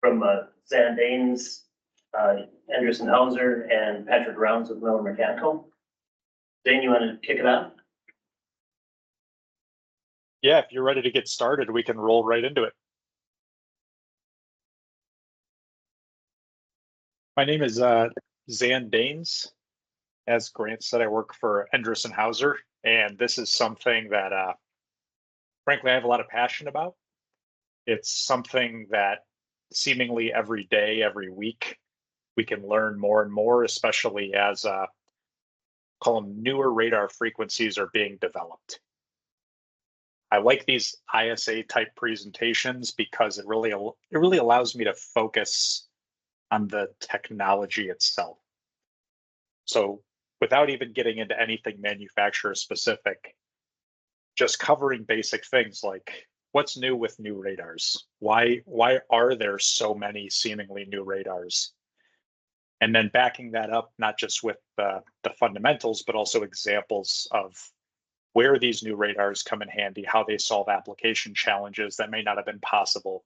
from Xan Danes, Endress Hauser, and Patrick Rounds with Miller Mechanical. Zane, you want to kick it out? Yeah, if you're ready to get started, we can roll right into it. My name is Xan Danes. As Grant said, I work for Endress Hauser, and this is something that, frankly, I have a lot of passion about. It's something that seemingly every day, every week, we can learn more and more, especially as call them newer radar frequencies are being developed. I like these ISA type presentations because it really allows me to focus on the technology itself. So without even getting into anything manufacturer specific, just covering basic things like what's new with new radars? Why are there so many seemingly new radars? And then backing that up, not just with the fundamentals, but also examples of where these new radars come in handy, how they solve application challenges that may not have been possible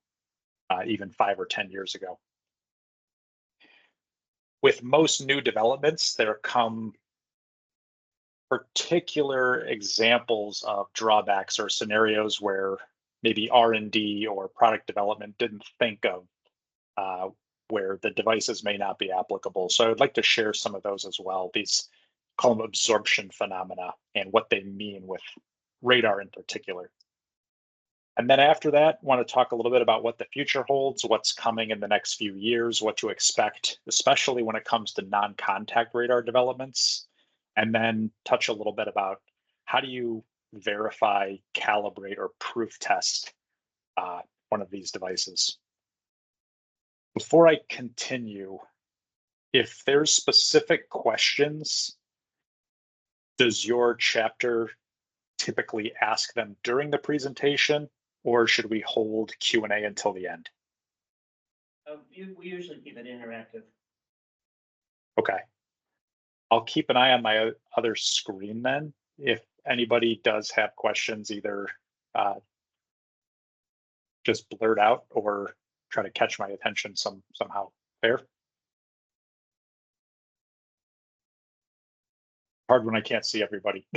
even 5 or 10 years ago. With most new developments, there come particular examples of drawbacks or scenarios where maybe R&D or product development didn't think of where the devices may not be applicable. So I would like to share some of those as well. These call them absorption phenomena and what they mean with radar in particular. And then after that, I want to talk a little bit about what the future holds, what's coming in the next few years, what to expect, especially when it comes to non-contact radar developments, and then touch a little bit about how do you verify, calibrate, or proof test one of these devices. Before I continue, if there's specific questions, does your chapter typically ask them during the presentation, or should we hold Q&A until the end? We usually keep it interactive. Okay. I'll keep an eye on my other screen then. If anybody does have questions, either just blurt out or try to catch my attention somehow. Fair? Hard when I can't see everybody.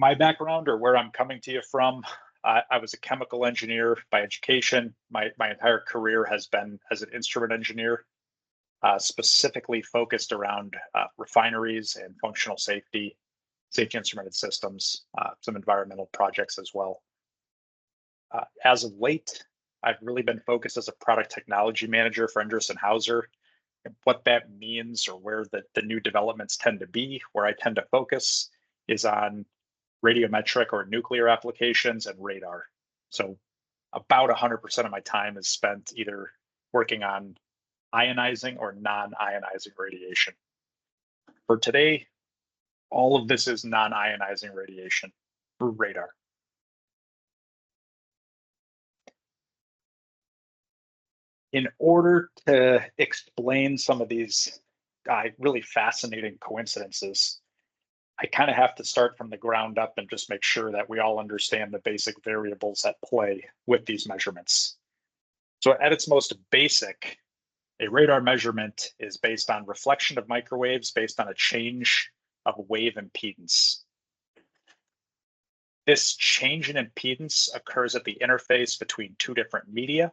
My background, or where I'm coming to you from, I was a chemical engineer by education. My entire career has been as an instrument engineer, specifically focused around refineries and functional safety instrumented systems, some environmental projects as well. As of late, I've really been focused as a product technology manager for Endress Hauser. And what that means, or where the new developments tend to be, where I tend to focus, is on radiometric or nuclear applications and radar. So about 100% of my time is spent either working on ionizing or non-ionizing radiation. For today, all of this is non-ionizing radiation for radar. In order to explain some of these really fascinating coincidences, I kind of have to start from the ground up and just make sure that we all understand the basic variables at play with these measurements. So at its most basic, a radar measurement is based on reflection of microwaves based on a change of wave impedance. This change in impedance occurs at the interface between two different media.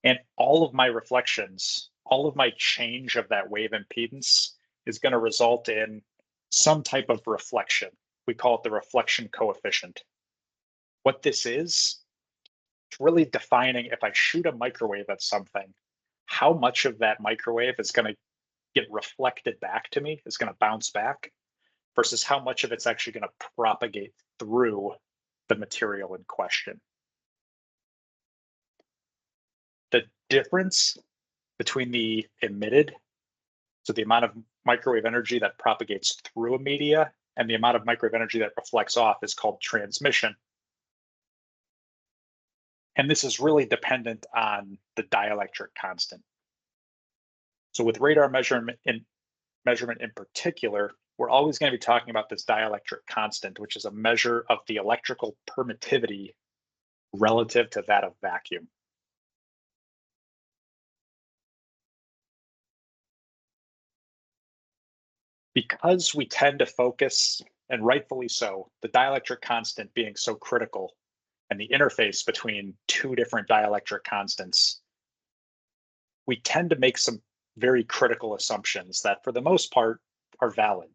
And all of my reflections, all of my change of that wave impedance is going to result in some type of reflection. We call it the reflection coefficient. What this is, it's really defining, if I shoot a microwave at something, how much of that microwave is going to get reflected back to me, is going to bounce back, versus how much of it's actually going to propagate through the material in question. The difference between the emitted, so the amount of microwave energy that propagates through a media, and the amount of microwave energy that reflects off is called transmission. And this is really dependent on the dielectric constant. So with radar measurement in particular, we're always going to be talking about this dielectric constant, which is a measure of the electrical permittivity relative to that of vacuum. Because we tend to focus, and rightfully so, the dielectric constant being so critical and the interface between two different dielectric constants, we tend to make some very critical assumptions that for the most part are valid.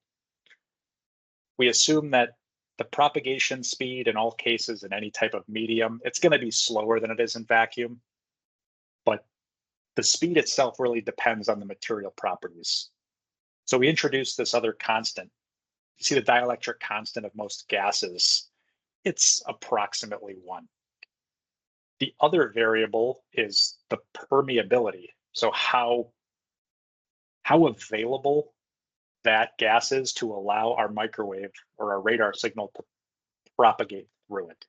We assume that the propagation speed in all cases in any type of medium, it's going to be slower than it is in vacuum, but the speed itself really depends on the material properties. So we introduce this other constant. You see the dielectric constant of most gases, it's approximately 1. The other variable is the permeability. So how available that gas is to allow our microwave or our radar signal to propagate through it.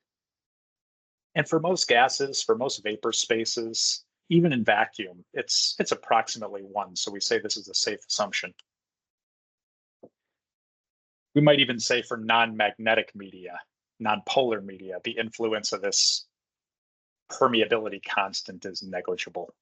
And for most gases, for most vapor spaces, even in vacuum, it's approximately 1. So we say this is a safe assumption. We might even say for non-magnetic media, non-polar media, the influence of this permeability constant is negligible.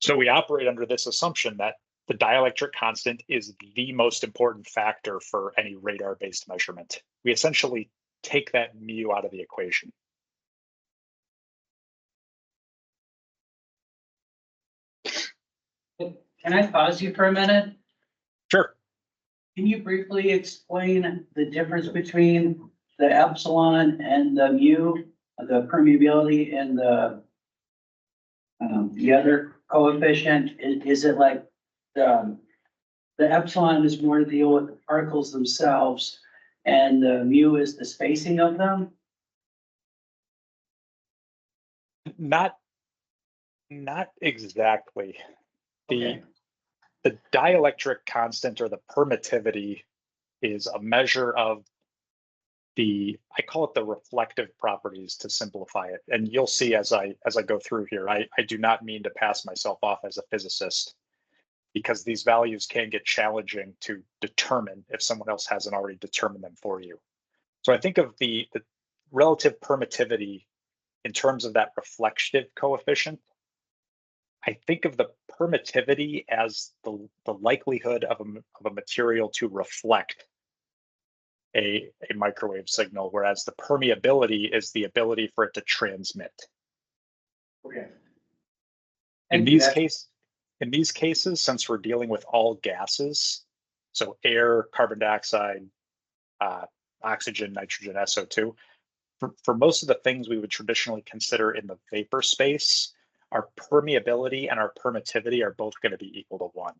So we operate under this assumption that the dielectric constant is the most important factor for any radar-based measurement. We essentially take that mu out of the equation. Can I pause you for a minute? Sure. Can you briefly explain the difference between the epsilon and the mu, the permeability and the other coefficient? Is it like the epsilon is more to deal with the particles themselves and the mu is the spacing of them? Not exactly. Okay. The dielectric constant or the permittivity is a measure of I call it the reflective properties to simplify it. And you'll see as I go through here, I do not mean to pass myself off as a physicist, because these values can get challenging to determine if someone else hasn't already determined them for you. So I think of the relative permittivity in terms of that reflective coefficient. I think of the permittivity as the likelihood of a material to reflect a microwave signal, whereas the permeability is the ability for it to transmit. Okay. In these cases, since we're dealing with all gases, so air, carbon dioxide, oxygen, nitrogen, SO2, for most of the things we would traditionally consider in the vapor space, our permeability and our permittivity are both going to be equal to 1.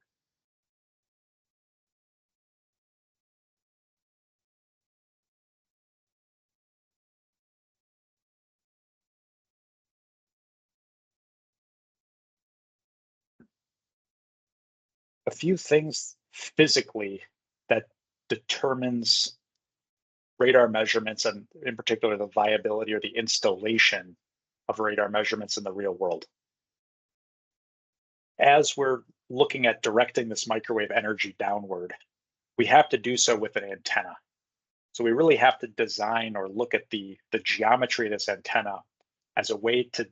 A few things physically that determines radar measurements, and in particular the viability or the installation of radar measurements in the real world. As we're looking at directing this microwave energy downward, we have to do so with an antenna. So we really have to design or look at the geometry of this antenna as a way to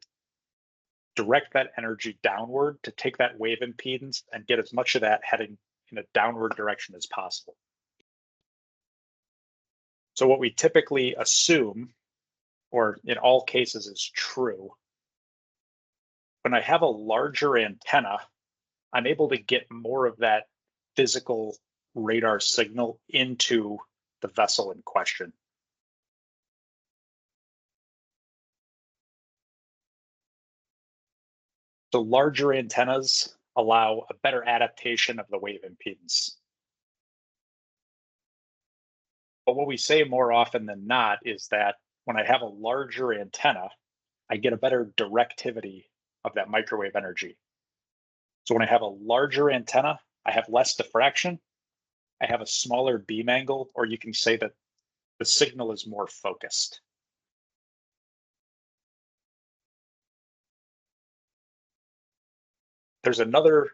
direct that energy downward, to take that wave impedance and get as much of that heading in a downward direction as possible. So what we typically assume, or in all cases is true, when I have a larger antenna, I'm able to get more of that physical radar signal into the vessel in question. So larger antennas allow a better adaptation of the wave impedance. But what we say more often than not is that when I have a larger antenna, I get a better directivity of that microwave energy. So when I have a larger antenna, I have less diffraction, I have a smaller beam angle, or you can say that the signal is more focused. There's another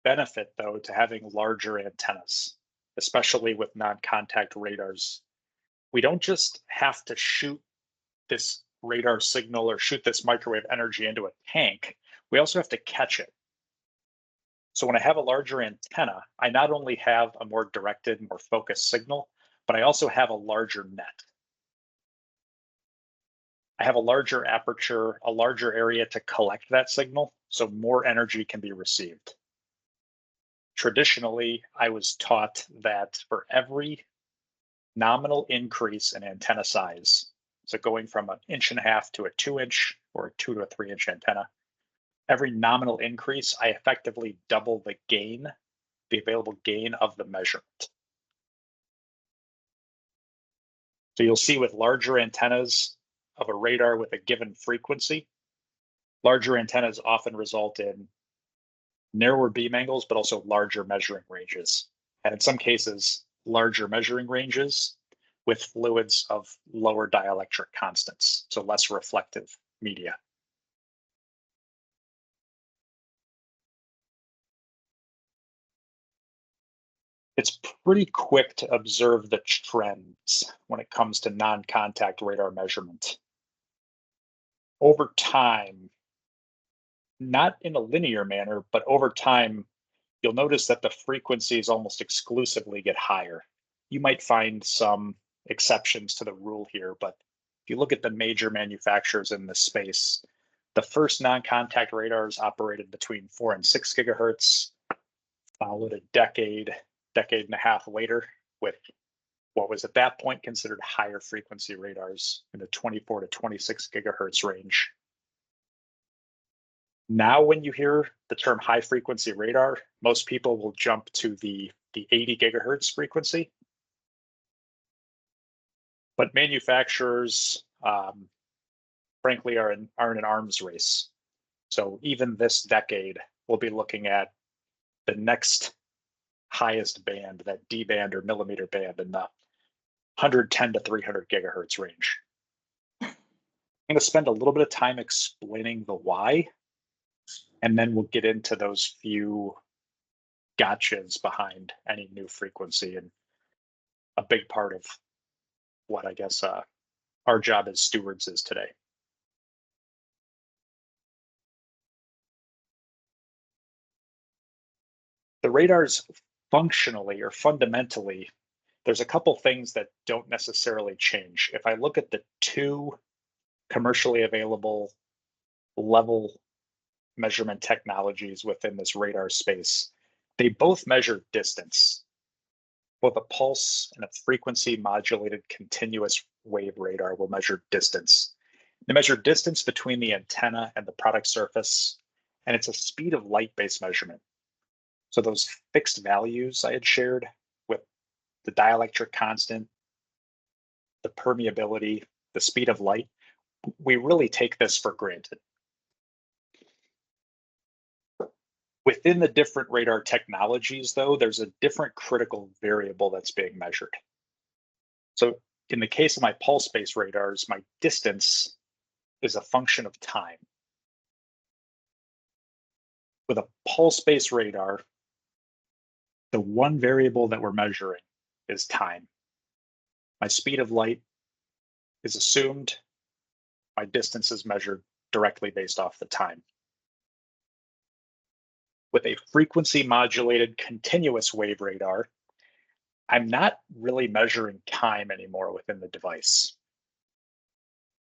benefit, though, to having larger antennas, especially with non-contact radars. We don't just have to shoot this radar signal or shoot this microwave energy into a tank, we also have to catch it. So when I have a larger antenna, I not only have a more directed, more focused signal, but I also have a larger net. I have a larger aperture, a larger area to collect that signal, so more energy can be received. Traditionally, I was taught that for every nominal increase in antenna size, so going from 1.5 inches to a 2-inch or a 2 to a 3-inch antenna, every nominal increase, I effectively double the gain, the available gain of the measurement. So you'll see with larger antennas of a radar with a given frequency, larger antennas often result in narrower beam angles, but also larger measuring ranges. And in some cases, larger measuring ranges with fluids of lower dielectric constants, so less reflective media. It's pretty quick to observe the trends when it comes to non-contact radar measurement. Over time, not in a linear manner, but over time, you'll notice that the frequencies almost exclusively get higher. You might find some exceptions to the rule here, but if you look at the major manufacturers in this space, the first non-contact radars operated between 4 and 6 gigahertz, followed a decade and a half later with what was at that point considered higher frequency radars in the 24 to 26 gigahertz range. Now, when you hear the term high frequency radar, most people will jump to the 80 gigahertz frequency. But manufacturers, frankly, are in an arms race. So even this decade, we'll be looking at the next highest band, that D band or millimeter band, in the 110 to 300 gigahertz range. I'm going to spend a little bit of time explaining the why, and then we'll get into those few gotchas behind any new frequency and a big part of what I guess our job as stewards is today. The radars functionally or fundamentally, there's a couple things that don't necessarily change. If I look at the two commercially available level measurement technologies within this radar space, they both measure distance. Both a pulse and a frequency modulated continuous wave radar will measure distance. They measure distance between the antenna and the product surface, and it's a speed of light based measurement. So those fixed values I had shared with the dielectric constant, the permeability, the speed of light, we really take this for granted. Within the different radar technologies, though, there's a different critical variable that's being measured. So in the case of my pulse-based radars, my distance is a function of time. With a pulse-based radar, the one variable that we're measuring is time. My speed of light is assumed. My distance is measured directly based off the time. With a frequency modulated continuous wave radar, I'm not really measuring time anymore within the device.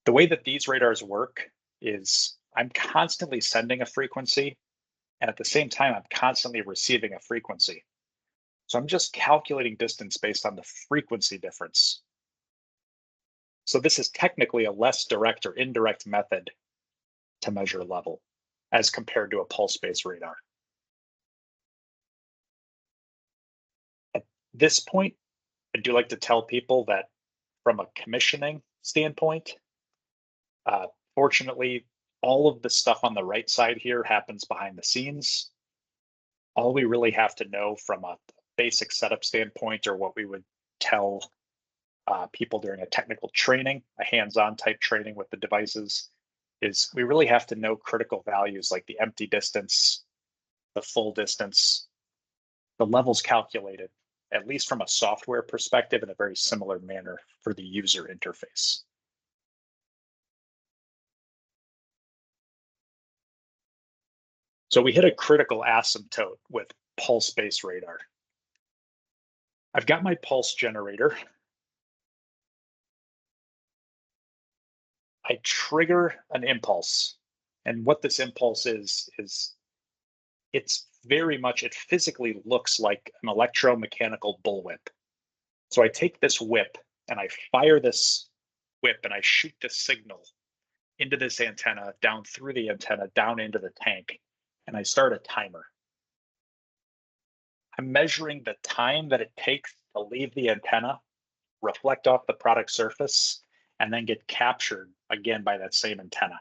The way that these radars work is I'm constantly sending a frequency, and at the same time, I'm constantly receiving a frequency. So I'm just calculating distance based on the frequency difference. So this is technically a less direct or indirect method to measure level as compared to a pulse-based radar. At this point, I do like to tell people that from a commissioning standpoint, fortunately, all of the stuff on the right side here happens behind the scenes. All we really have to know from a basic setup standpoint, or what we would tell people during a technical training, a hands-on type training with the devices, is we really have to know critical values like the empty distance, the full distance, the levels calculated, at least from a software perspective, in a very similar manner for the user interface. So we hit a critical asymptote with pulse-based radar. I've got my pulse generator. I trigger an impulse. And what this impulse is it's very much, it physically looks like an electromechanical bullwhip. So I take this whip and I fire this whip and I shoot this signal into this antenna, down through the antenna, down into the tank, and I start a timer. I'm measuring the time that it takes to leave the antenna, reflect off the product surface, and then get captured again by that same antenna.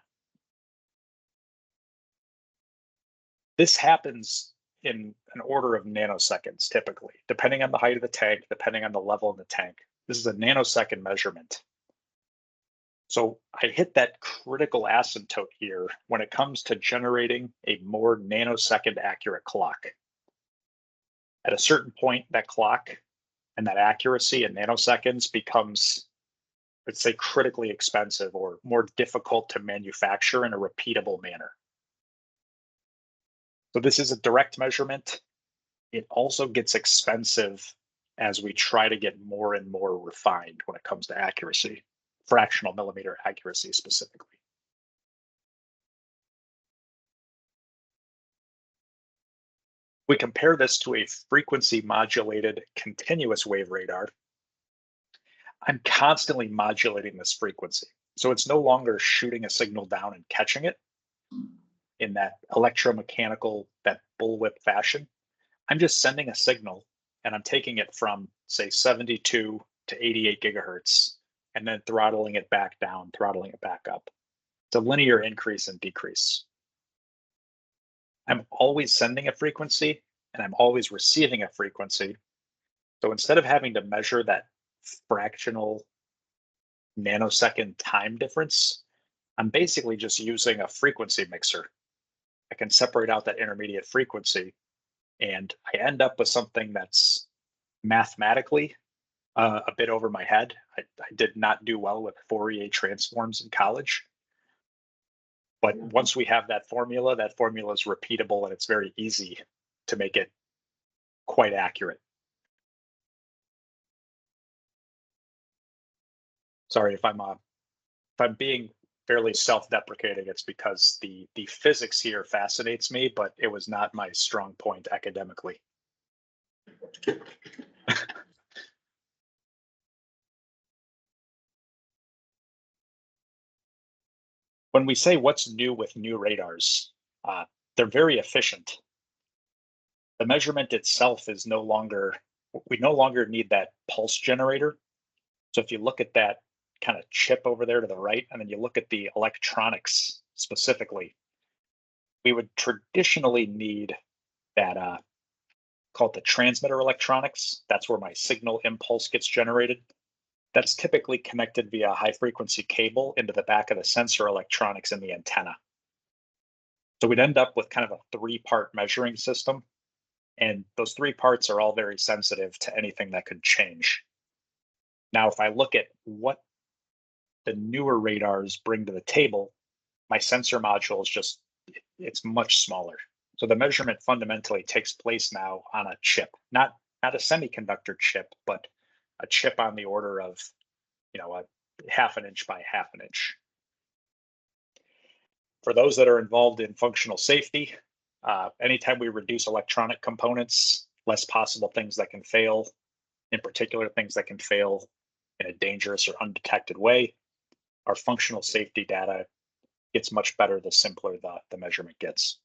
This happens in an order of nanoseconds, typically, depending on the height of the tank, depending on the level in the tank. This is a nanosecond measurement. So I hit that critical asymptote here when it comes to generating a more nanosecond accurate clock. At a certain point, that clock and that accuracy in nanoseconds becomes, let's say, critically expensive or more difficult to manufacture in a repeatable manner. So this is a direct measurement. It also gets expensive as we try to get more and more refined when it comes to accuracy, fractional millimeter accuracy specifically. We compare this to a frequency modulated continuous wave radar. I'm constantly modulating this frequency. So it's no longer shooting a signal down and catching it in that electromechanical, that bullwhip fashion. I'm just sending a signal and I'm taking it from, say, 72 to 88 gigahertz and then throttling it back down, throttling it back up. It's a linear increase and decrease. I'm always sending a frequency and I'm always receiving a frequency. So instead of having to measure that fractional nanosecond time difference, I'm basically just using a frequency mixer. I can separate out that intermediate frequency and I end up with something that's mathematically a bit over my head. I did not do well with Fourier transforms in college. But once we have that formula is repeatable and it's very easy to make it quite accurate. Sorry if I'm being fairly self-deprecating, it's because the physics here fascinates me, but it was not my strong point academically. When we say what's new with new radars, they're very efficient. The measurement itself is we no longer need that pulse generator. So if you look at that kind of chip over there to the right, and then you look at the electronics specifically, we would traditionally need that, call it the transmitter electronics. That's where my signal impulse gets generated. That's typically connected via a high frequency cable into the back of the sensor electronics in the antenna. So we'd end up with kind of a 3-part measuring system. And those 3 parts are all very sensitive to anything that could change. Now, if I look at what the newer radars bring to the table, my sensor module is it's much smaller. So the measurement fundamentally takes place now on a chip, not a semiconductor chip, but a chip on the order of, a 1/2 inch by 1/2 inch. For those that are involved in functional safety, anytime we reduce electronic components, less possible things that can fail, in particular things that can fail in a dangerous or undetected way, our functional safety data gets much better the simpler the measurement gets.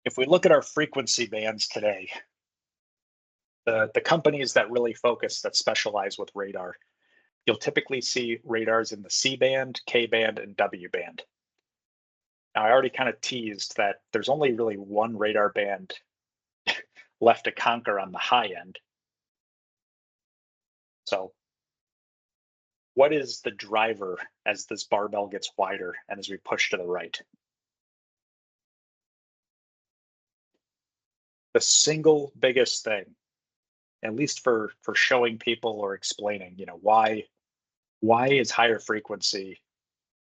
If we look at our frequency bands today, the companies that really focus, that specialize with radar, you'll typically see radars in the C band, K band, and W band. Now, I already kind of teased that there's only really one radar band left to conquer on the high end. So what is the driver as this barbell gets wider and as we push to the right? The single biggest thing, at least for showing people or explaining, why is higher frequency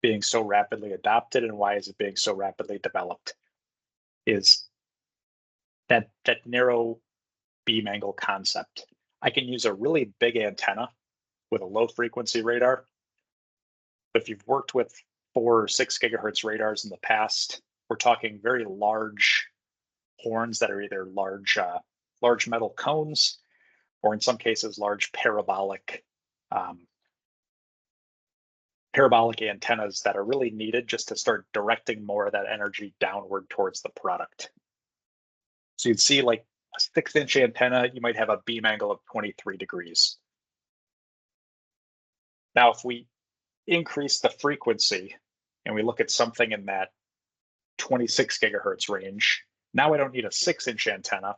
being so rapidly adopted and why is it being so rapidly developed, is that narrow beam angle concept. I can use a really big antenna with a low frequency radar. If you've worked with 4 or 6 gigahertz radars in the past, we're talking very large horns that are either large metal cones, or in some cases, large parabolic antennas that are really needed just to start directing more of that energy downward towards the product. So you'd see like a 6-inch antenna, you might have a beam angle of 23 degrees. Now, if we increase the frequency and we look at something in that 26 gigahertz range, now I don't need a 6-inch antenna,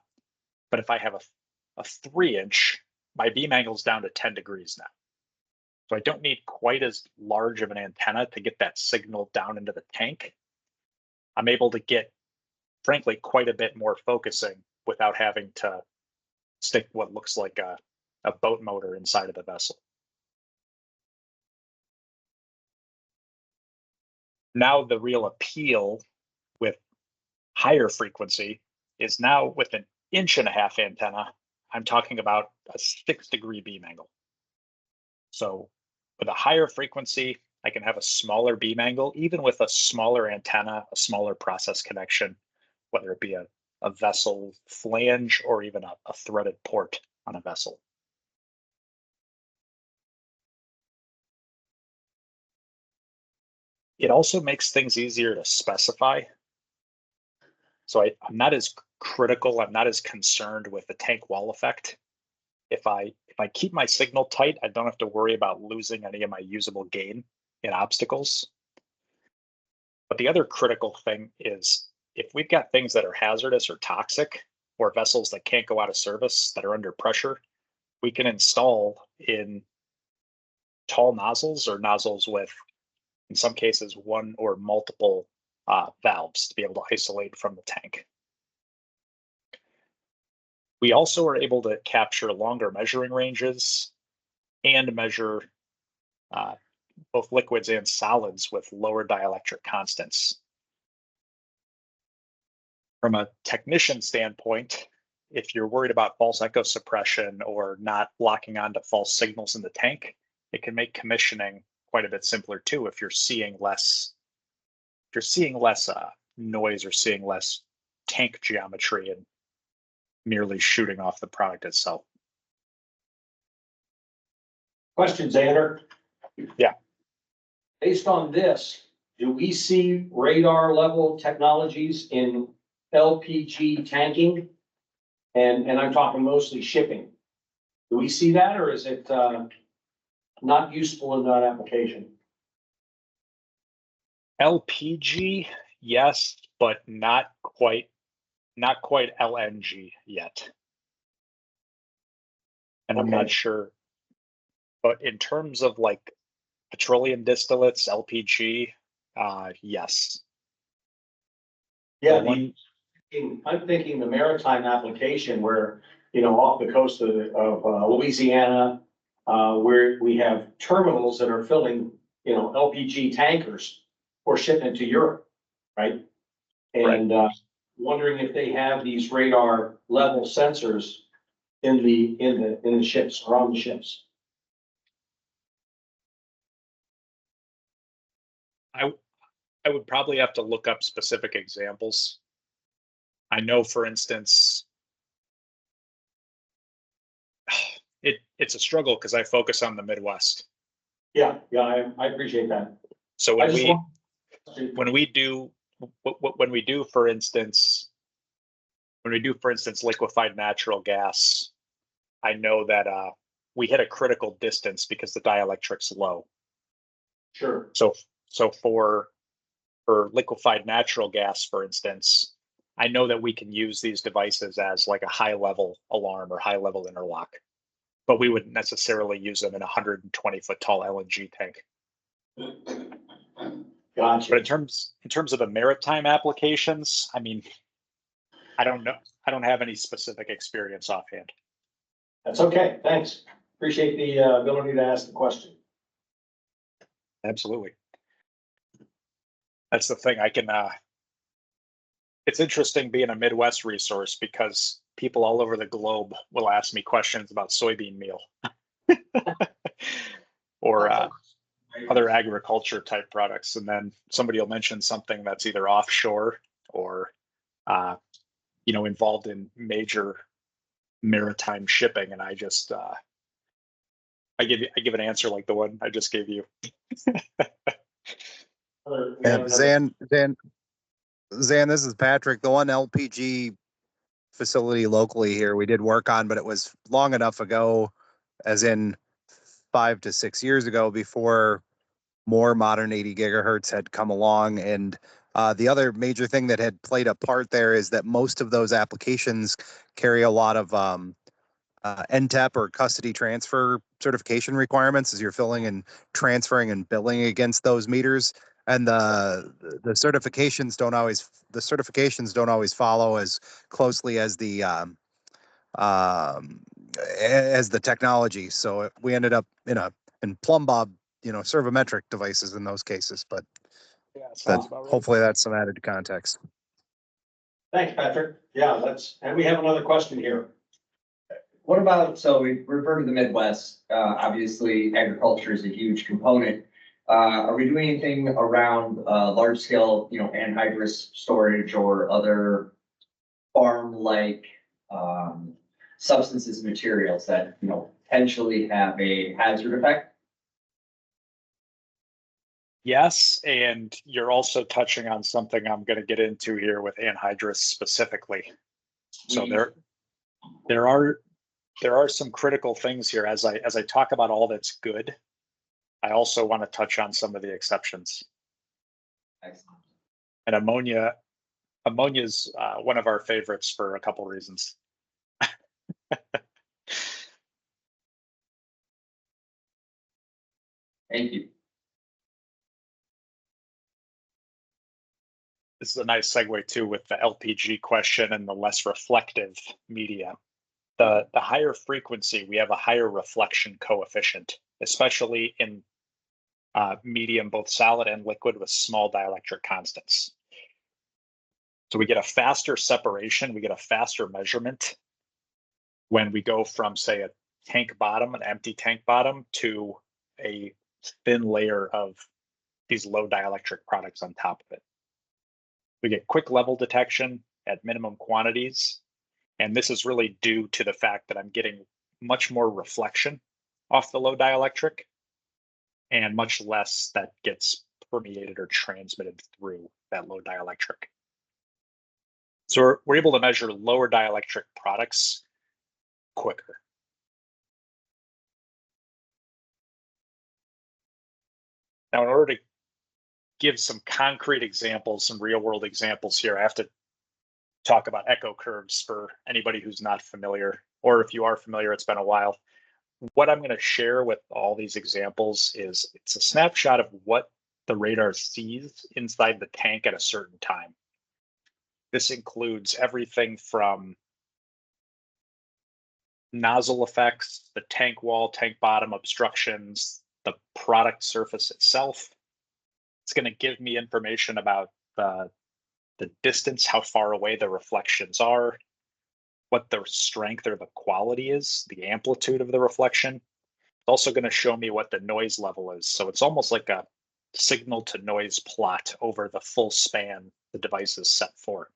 but if I have a 3-inch, my beam angle's down to 10 degrees now. So I don't need quite as large of an antenna to get that signal down into the tank. I'm able to get, frankly, quite a bit more focusing without having to stick what looks like a boat motor inside of the vessel. Now the real appeal with higher frequency is now with an 1.5-inch antenna, I'm talking about a 6-degree beam angle. So with a higher frequency, I can have a smaller beam angle, even with a smaller antenna, a smaller process connection, whether it be a vessel flange or even a threaded port on a vessel. It also makes things easier to specify. So I'm not as critical, I'm not as concerned with the tank wall effect. If I keep my signal tight, I don't have to worry about losing any of my usable gain in obstacles. But the other critical thing is if we've got things that are hazardous or toxic, or vessels that can't go out of service that are under pressure, we can install in tall nozzles or nozzles with, in some cases, one or multiple valves to be able to isolate from the tank. We also are able to capture longer measuring ranges and measure both liquids and solids with lower dielectric constants. From a technician standpoint, if you're worried about false echo suppression or not locking onto false signals in the tank, it can make commissioning quite a bit simpler too if you're seeing less noise or seeing less tank geometry and merely shooting off the product itself. Question, Xander. Yeah. Based on this, do we see radar level technologies in LPG tanking? And I'm talking mostly shipping. Do we see that, or is it not useful in that application? LPG, yes, but not quite LNG yet. And I'm not sure, but in terms of like petroleum distillates, LPG, yes. Yeah, I'm thinking the maritime application where, off the coast of Louisiana, where we have terminals that are filling, LPG tankers for shipment to Europe, right? And wondering if they have these radar level sensors in the ships or on the ships. I would probably have to look up specific examples. I know, for instance, it's a struggle because I focus on the Midwest. Yeah, I appreciate that. So when we do, for instance, liquefied natural gas, I know that we hit a critical distance because the dielectric's low. Sure. So for liquefied natural gas, for instance, I know that we can use these devices as like a high level alarm or high level interlock. but we wouldn't necessarily use them in a 120-foot tall LNG tank. Gotcha. But in terms of the maritime applications, I mean, I don't know. I don't have any specific experience offhand. That's okay, thanks. Appreciate the ability to ask the question. Absolutely. That's the thing. I can, it's interesting being a Midwest resource because people all over the globe will ask me questions about soybean meal or other agriculture type products. And then somebody will mention something that's either offshore or, involved in major maritime shipping. And I just, I give an answer like the one I just gave you. Xan, this is Patrick. The one LPG facility locally here we did work on, but it was long enough ago, as in 5 to 6 years ago, before more modern 80 gigahertz had come along. And the other major thing that had played a part there is that most of those applications carry a lot of NTEP or custody transfer certification requirements as you're filling and transferring and billing against those meters. And the certifications don't always follow as closely as the technology. So we ended up in plumb bob, servometric devices in those cases. But Yeah, that, hopefully that's some added context. Thanks, Patrick. Yeah, and we have another question here. What about, so we refer to the Midwest, obviously agriculture is a huge component. Are we doing anything around large scale, anhydrous storage or other farm-like substances, materials that, potentially have a hazard effect? Yes, and you're also touching on something I'm going to get into here with anhydrous specifically. So there are some critical things here. As I talk about all that's good, I also want to touch on some of the exceptions. Excellent. And ammonia's one of our favorites for a couple reasons. Thank you. This is a nice segue too with the LPG question and the less reflective media. The higher frequency, we have a higher reflection coefficient, especially in medium, both solid and liquid with small dielectric constants. So we get a faster separation, we get a faster measurement when we go from, say, a tank bottom, an empty tank bottom, to a thin layer of these low dielectric products on top of it. We get quick level detection at minimum quantities. And this is really due to the fact that I'm getting much more reflection off the low dielectric and much less that gets permeated or transmitted through that low dielectric. So we're able to measure lower dielectric products quicker. Now, in order to give some concrete examples, some real world examples here, I have to talk about echo curves for anybody who's not familiar, or if you are familiar, it's been a while. What I'm going to share with all these examples is it's a snapshot of what the radar sees inside the tank at a certain time. This includes everything from nozzle effects, the tank wall, tank bottom obstructions, the product surface itself. It's going to give me information about the distance, how far away the reflections are, what the strength or the quality is, the amplitude of the reflection. It's also going to show me what the noise level is. So it's almost like a signal to noise plot over the full span the device is set for.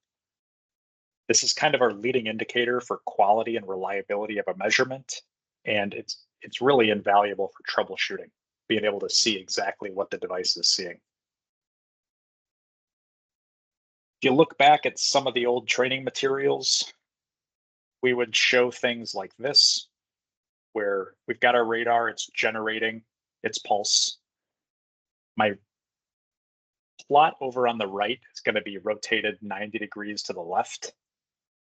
This is kind of our leading indicator for quality and reliability of a measurement. And it's really invaluable for troubleshooting, being able to see exactly what the device is seeing. If you look back at some of the old training materials, we would show things like this, where we've got our radar, it's generating its pulse. My plot over on the right is going to be rotated 90 degrees to the left,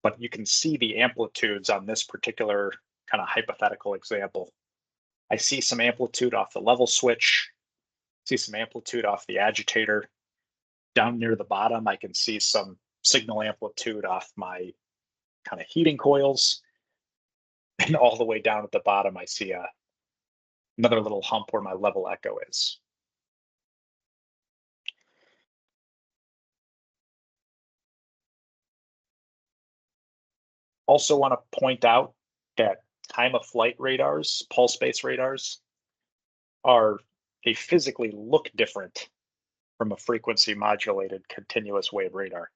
but you can see the amplitudes on this particular kind of hypothetical example. I see some amplitude off the level switch, see some amplitude off the agitator. Down near the bottom, I can see some signal amplitude off my kind of heating coils. And all the way down at the bottom, I see another little hump where my level echo is. Also want to point out that time of flight radars, pulse-based radars, they physically look different from a frequency modulated continuous wave radar.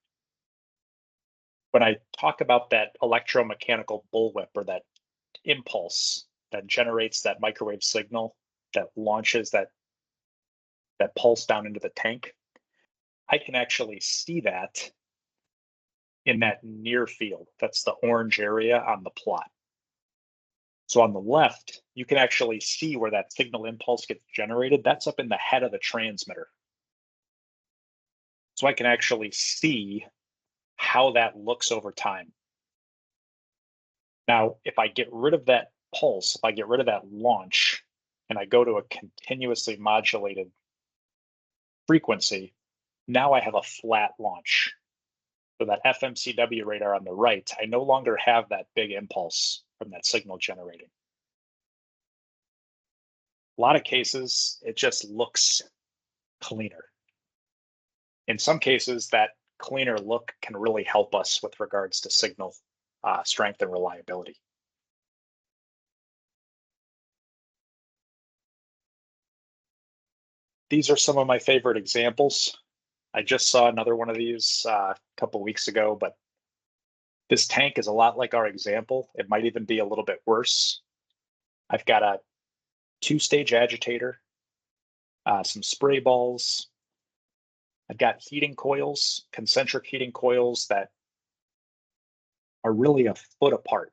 When I talk about that electromechanical bullwhip or that impulse that generates that microwave signal that launches that pulse down into the tank, I can actually see that in that near field. That's the orange area on the plot. So on the left, you can actually see where that signal impulse gets generated. That's up in the head of the transmitter. So I can actually see how that looks over time. Now, if I get rid of that pulse, if I get rid of that launch, and I go to a continuously modulated frequency, now I have a flat launch. So that FMCW radar on the right, I no longer have that big impulse from that signal generating. A lot of cases, it just looks cleaner. In some cases, that cleaner look can really help us with regards to signal strength and reliability. These are some of my favorite examples. I just saw another one of these a couple weeks ago, but this tank is a lot like our example. It might even be a little bit worse. I've got a 2-stage agitator, some spray balls. I've got heating coils, concentric heating coils that are really a foot apart.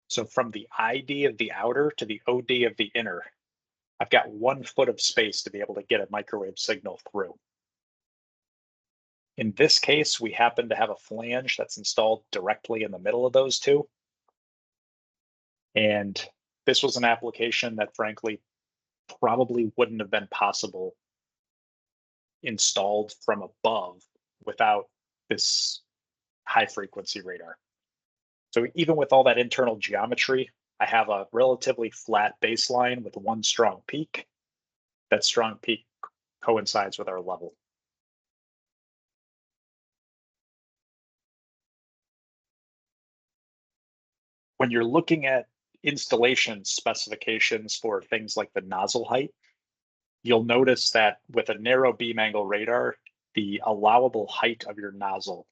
So from the ID of the outer to the OD of the inner, I've got 1 foot of space to be able to get a microwave signal through. In this case, we happen to have a flange that's installed directly in the middle of those two. And this was an application that frankly probably wouldn't have been possible installed from above without this high frequency radar. So even with all that internal geometry, I have a relatively flat baseline with 1 strong peak. That strong peak coincides with our level. When you're looking at installation specifications for things like the nozzle height, you'll notice that with a narrow beam angle radar, the allowable height of your nozzle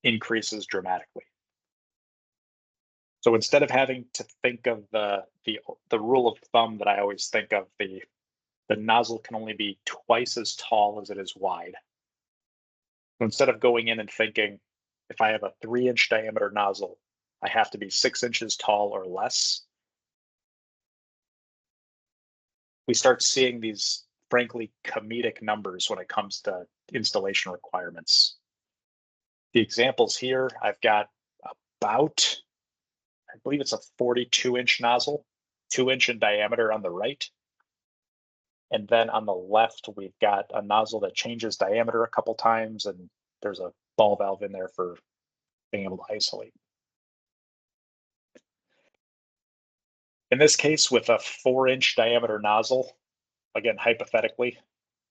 increases dramatically. So instead of having to think of the rule of thumb that I always think of, the nozzle can only be twice as tall as it is wide. So instead of going in and thinking, if I have a 3-inch diameter nozzle, I have to be 6 inches tall or less, we start seeing these frankly comedic numbers when it comes to installation requirements. The examples here, I've got about, I believe it's a 42-inch nozzle, 2-inch in diameter on the right. And then on the left, we've got a nozzle that changes diameter a couple times, and there's a ball valve in there for being able to isolate. In this case, with a 4-inch diameter nozzle, again, hypothetically,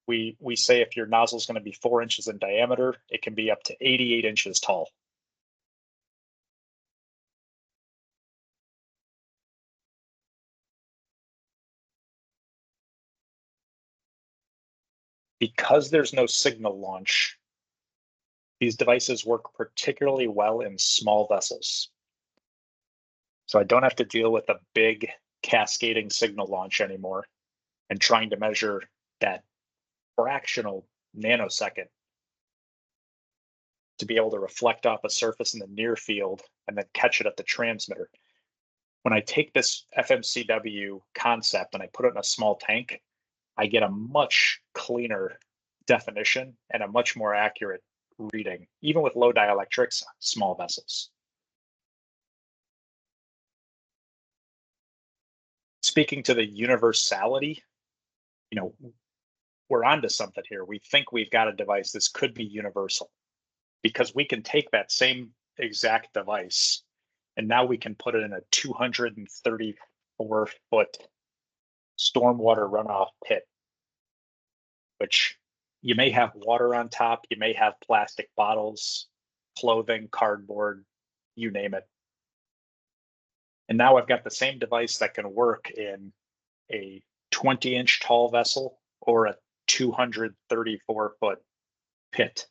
we say if your nozzle is going to be 4 inches in diameter, it can be up to 88 inches tall. Because there's no signal launch, these devices work particularly well in small vessels. So I don't have to deal with a big cascading signal launch anymore and trying to measure that fractional nanosecond to be able to reflect off a surface in the near field and then catch it at the transmitter. When I take this FMCW concept and I put it in a small tank, I get a much cleaner definition and a much more accurate reading, even with low dielectrics, small vessels. speaking to the universality, we're onto something here. We think we've got a device. This could be universal because we can take that same exact device and now we can put it in a 234-foot stormwater runoff pit, which you may have water on top, you may have plastic bottles, clothing, cardboard, you name it. And now I've got the same device that can work in a 20-inch tall vessel or a 234-foot pit.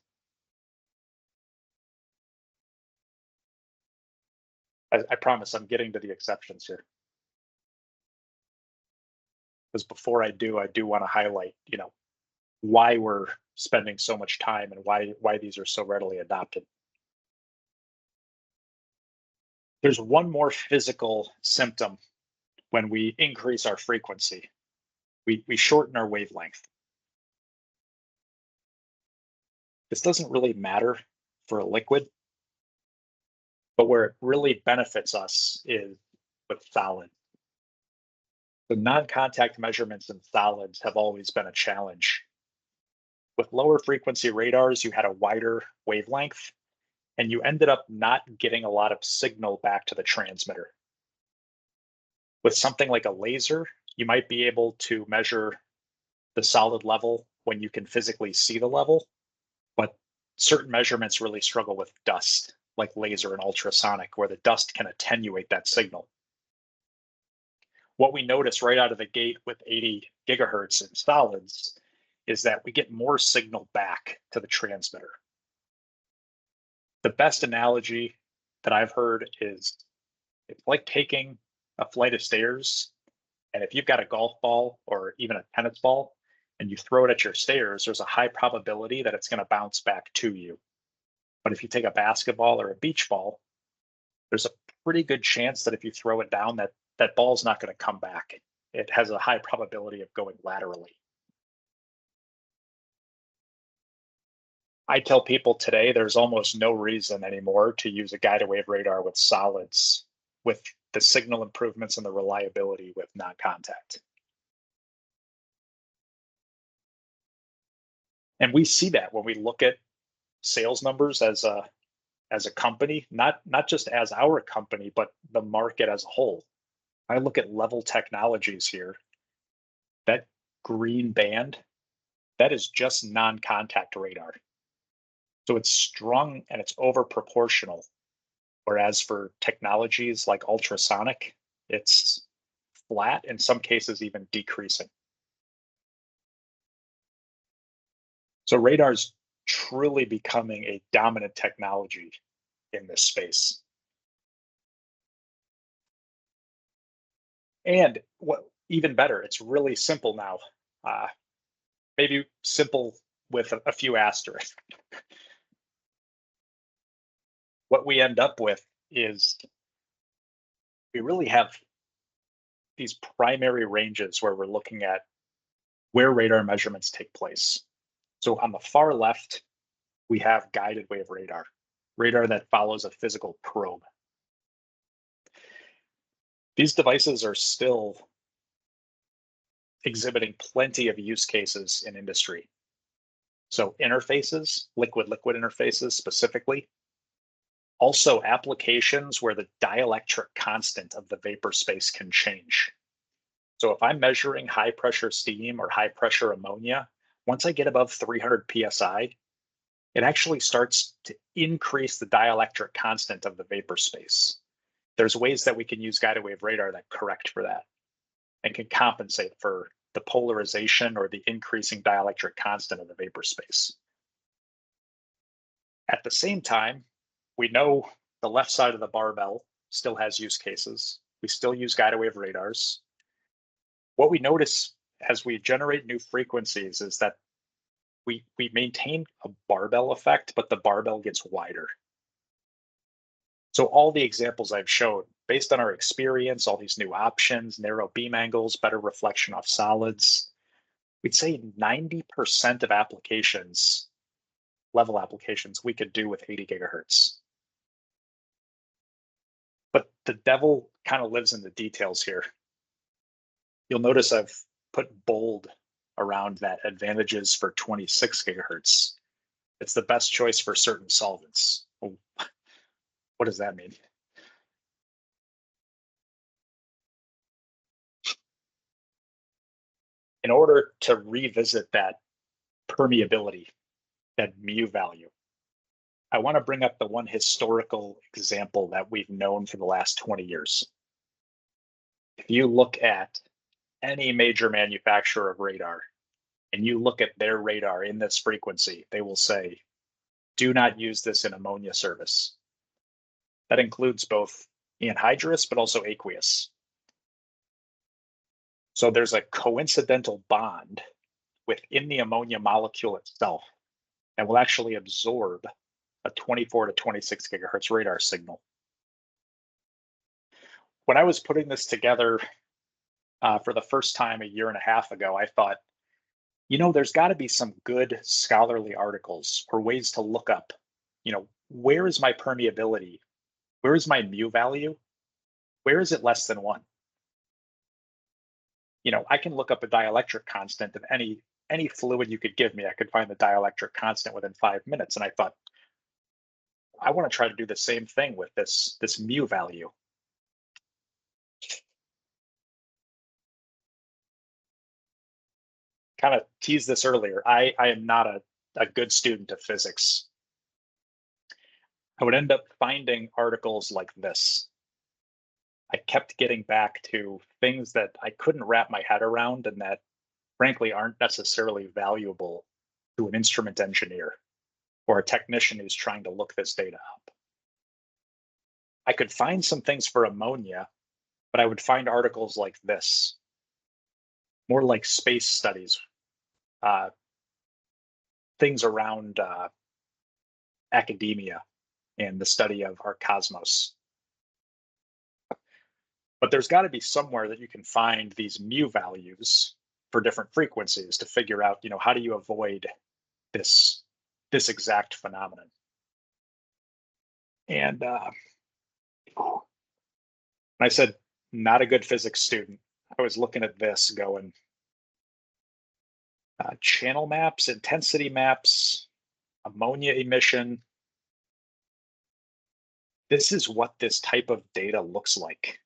I promise I'm getting to the exceptions here. Because before I do want to highlight, why we're spending so much time and why these are so readily adopted. There's one more physical symptom when we increase our frequency. We shorten our wavelength. This doesn't really matter for a liquid, but where it really benefits us is with solid. The non-contact measurements in solids have always been a challenge. With lower frequency radars, you had a wider wavelength, and you ended up not getting a lot of signal back to the transmitter. With something like a laser, you might be able to measure the solid level when you can physically see the level, but certain measurements really struggle with dust, like laser and ultrasonic, where the dust can attenuate that signal. What we notice right out of the gate with 80 gigahertz in solids is that we get more signal back to the transmitter. The best analogy that I've heard is it's like taking a flight of stairs, and if you've got a golf ball or even a tennis ball and you throw it at your stairs, there's a high probability that it's going to bounce back to you. But if you take a basketball or a beach ball, there's a pretty good chance that if you throw it down, that ball's not going to come back. It has a high probability of going laterally. I tell people today there's almost no reason anymore to use a guided wave radar with solids with the signal improvements and the reliability with non-contact. And we see that when we look at sales numbers as a company, not just as our company, but the market as a whole. I look at Level Technologies here. That green band, that is just non-contact radar. So it's strong and it's over proportional. Whereas for technologies like ultrasonic, it's flat, in some cases even decreasing. So radar's truly becoming a dominant technology in this space. And what even better, it's really simple now. Maybe simple with a few asterisks. What we end up with is we really have these primary ranges where we're looking at where radar measurements take place. So on the far left, we have guided wave radar, radar that follows a physical probe. These devices are still exhibiting plenty of use cases in industry. So interfaces, liquid-liquid interfaces specifically. Also applications where the dielectric constant of the vapor space can change. So if I'm measuring high pressure steam or high pressure ammonia, once I get above 300 PSI, it actually starts to increase the dielectric constant of the vapor space. There's ways that we can use guided wave radar that correct for that and can compensate for the polarization or the increasing dielectric constant of the vapor space. At the same time, we know the left side of the barbell still has use cases. We still use guided wave radars. What we notice as we generate new frequencies is that we maintain a barbell effect, but the barbell gets wider. So all the examples I've showed, based on our experience, all these new options, narrow beam angles, better reflection off solids, we'd say 90% of applications, level applications, we could do with 80 gigahertz. But the devil kind of lives in the details here. You'll notice I've put bold around that advantages for 26 gigahertz. It's the best choice for certain solvents. Well, what does that mean? In order to revisit that permeability, that mu value, I want to bring up the one historical example that we've known for the last 20 years. If you look at any major manufacturer of radar and you look at their radar in this frequency, they will say, do not use this in ammonia service. That includes both anhydrous, but also aqueous. So there's a coincidental bond within the ammonia molecule itself that will actually absorb a 24 to 26 gigahertz radar signal. When I was putting this together for the first time a year and a half ago, I thought, you know, there's got to be some good scholarly articles or ways to look up, you know, where is my permeability? Where is my mu value? Where is it less than 1? You know, I can look up a dielectric constant of any fluid you could give me. I could find the dielectric constant within 5 minutes. And I thought, I want to try to do the same thing with this mu value. Kind of teased this earlier. I am not a good student of physics. I would end up finding articles like this. I kept getting back to things that I couldn't wrap my head around and that frankly aren't necessarily valuable to an instrument engineer or a technician who's trying to look this data up. I could find some things for ammonia, but I would find articles like this, more like space studies, things around academia and the study of our cosmos. But there's got to be somewhere that you can find these mu values for different frequencies to figure out, you know, how do you avoid this exact phenomenon? And I said, not a good physics student. I was looking at this going, channel maps, intensity maps, ammonia emission. This is what this type of data looks like.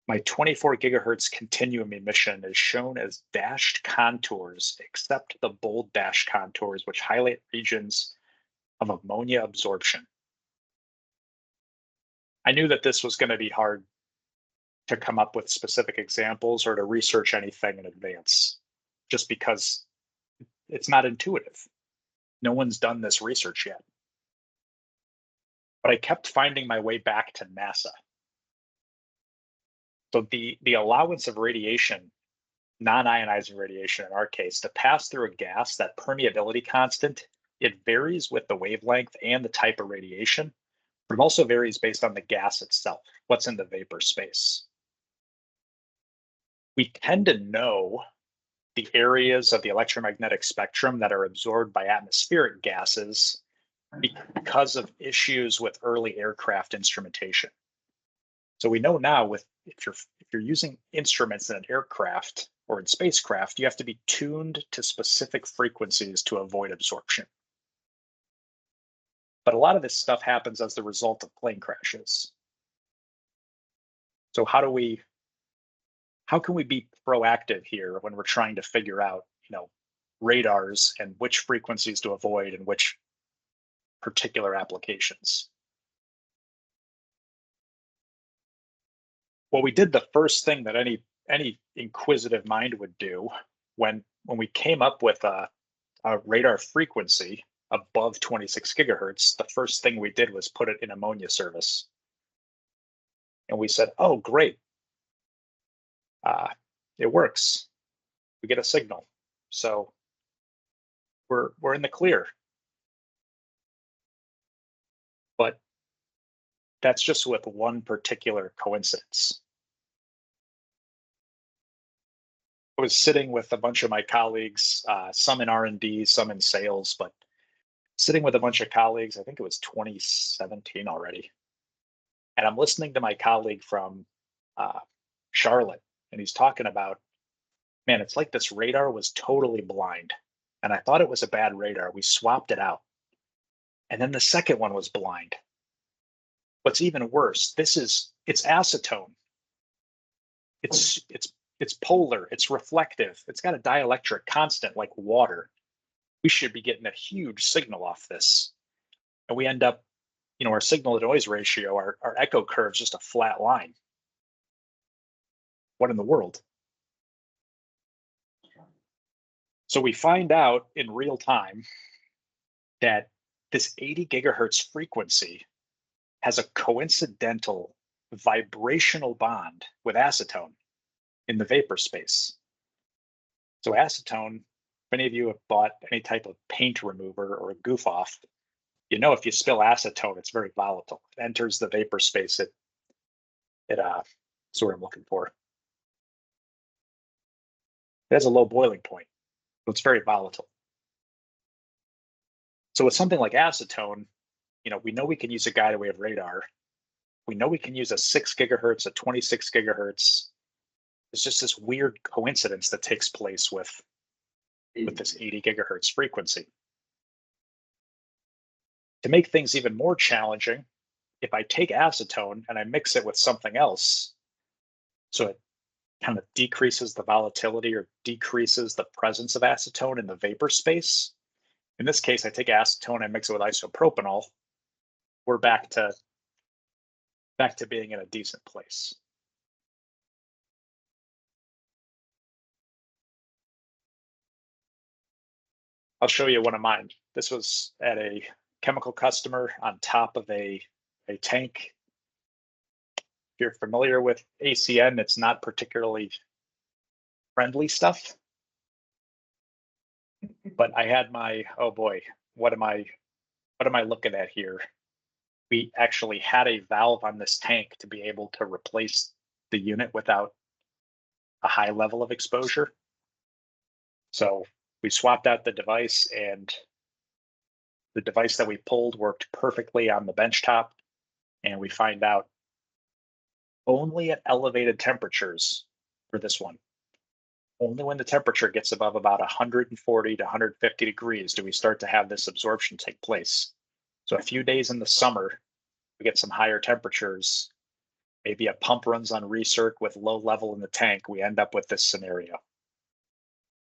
My 24 gigahertz continuum emission is shown as dashed contours, except the bold dashed contours, which highlight regions of ammonia absorption. I knew that this was going to be hard to come up with specific examples or to research anything in advance, just because it's not intuitive. No one's done this research yet. But I kept finding my way back to NASA. So the allowance of radiation, non-ionizing radiation in our case, to pass through a gas, that permeability constant, it varies with the wavelength and the type of radiation, but it also varies based on the gas itself, what's in the vapor space. We tend to know the areas of the electromagnetic spectrum that are absorbed by atmospheric gases because of issues with early aircraft instrumentation. So we know now if you're using instruments in an aircraft or in spacecraft, you have to be tuned to specific frequencies to avoid absorption. But a lot of this stuff happens as the result of plane crashes. So how can we be proactive here when we're trying to figure out, you know, radars and which frequencies to avoid and which particular applications? Well, we did the first thing that any inquisitive mind would do when we came up with a radar frequency above 26 gigahertz. The first thing we did was put it in ammonia service, and we said, "Oh, great! It works. We get a signal, so we're in the clear." But that's just with one particular coincidence. I was sitting with a bunch of my colleagues, some in R&D, some in sales, but sitting with a bunch of colleagues, I think it was 2017 already. And I'm listening to my colleague from Charlotte, and he's talking about man, it's like this radar was totally blind. And I thought it was a bad radar. We swapped it out. And then the second one was blind. What's even worse, it's acetone. It's polar, it's reflective, it's got a dielectric constant like water. We should be getting a huge signal off this. And we end up, our signal to noise ratio, our echo curve is just a flat line. What in the world? So we find out in real time that this 80 gigahertz frequency has a coincidental vibrational bond with acetone in the vapor space. So acetone, if any of you have bought any type of paint remover or a goof off, if you spill acetone, it's very volatile. It enters the vapor space. That's what I'm looking for. It has a low boiling point, so it's very volatile. So with something like acetone, we know we can use a guided wave radar. We know we can use a 6 gigahertz, a 26 gigahertz. It's just this weird coincidence that takes place with this 80 gigahertz frequency. To make things even more challenging, if I take acetone and I mix it with something else, so it kind of decreases the volatility or decreases the presence of acetone in the vapor space. In this case, I take acetone and mix it with isopropanol. We're back to being in a decent place. I'll show you one of mine. This was at a chemical customer on top of a tank. If you're familiar with ACN, it's not particularly friendly stuff. But I had my, oh boy, what am I looking at here? We actually had a valve on this tank to be able to replace the unit without a high level of exposure. So we swapped out the device, and the device that we pulled worked perfectly on the benchtop. And we find out only at elevated temperatures for this one, only when the temperature gets above about 140 to 150 degrees do we start to have this absorption take place. So a few days in the summer, we get some higher temperatures, maybe a pump runs on recirc with low level in the tank, we end up with this scenario.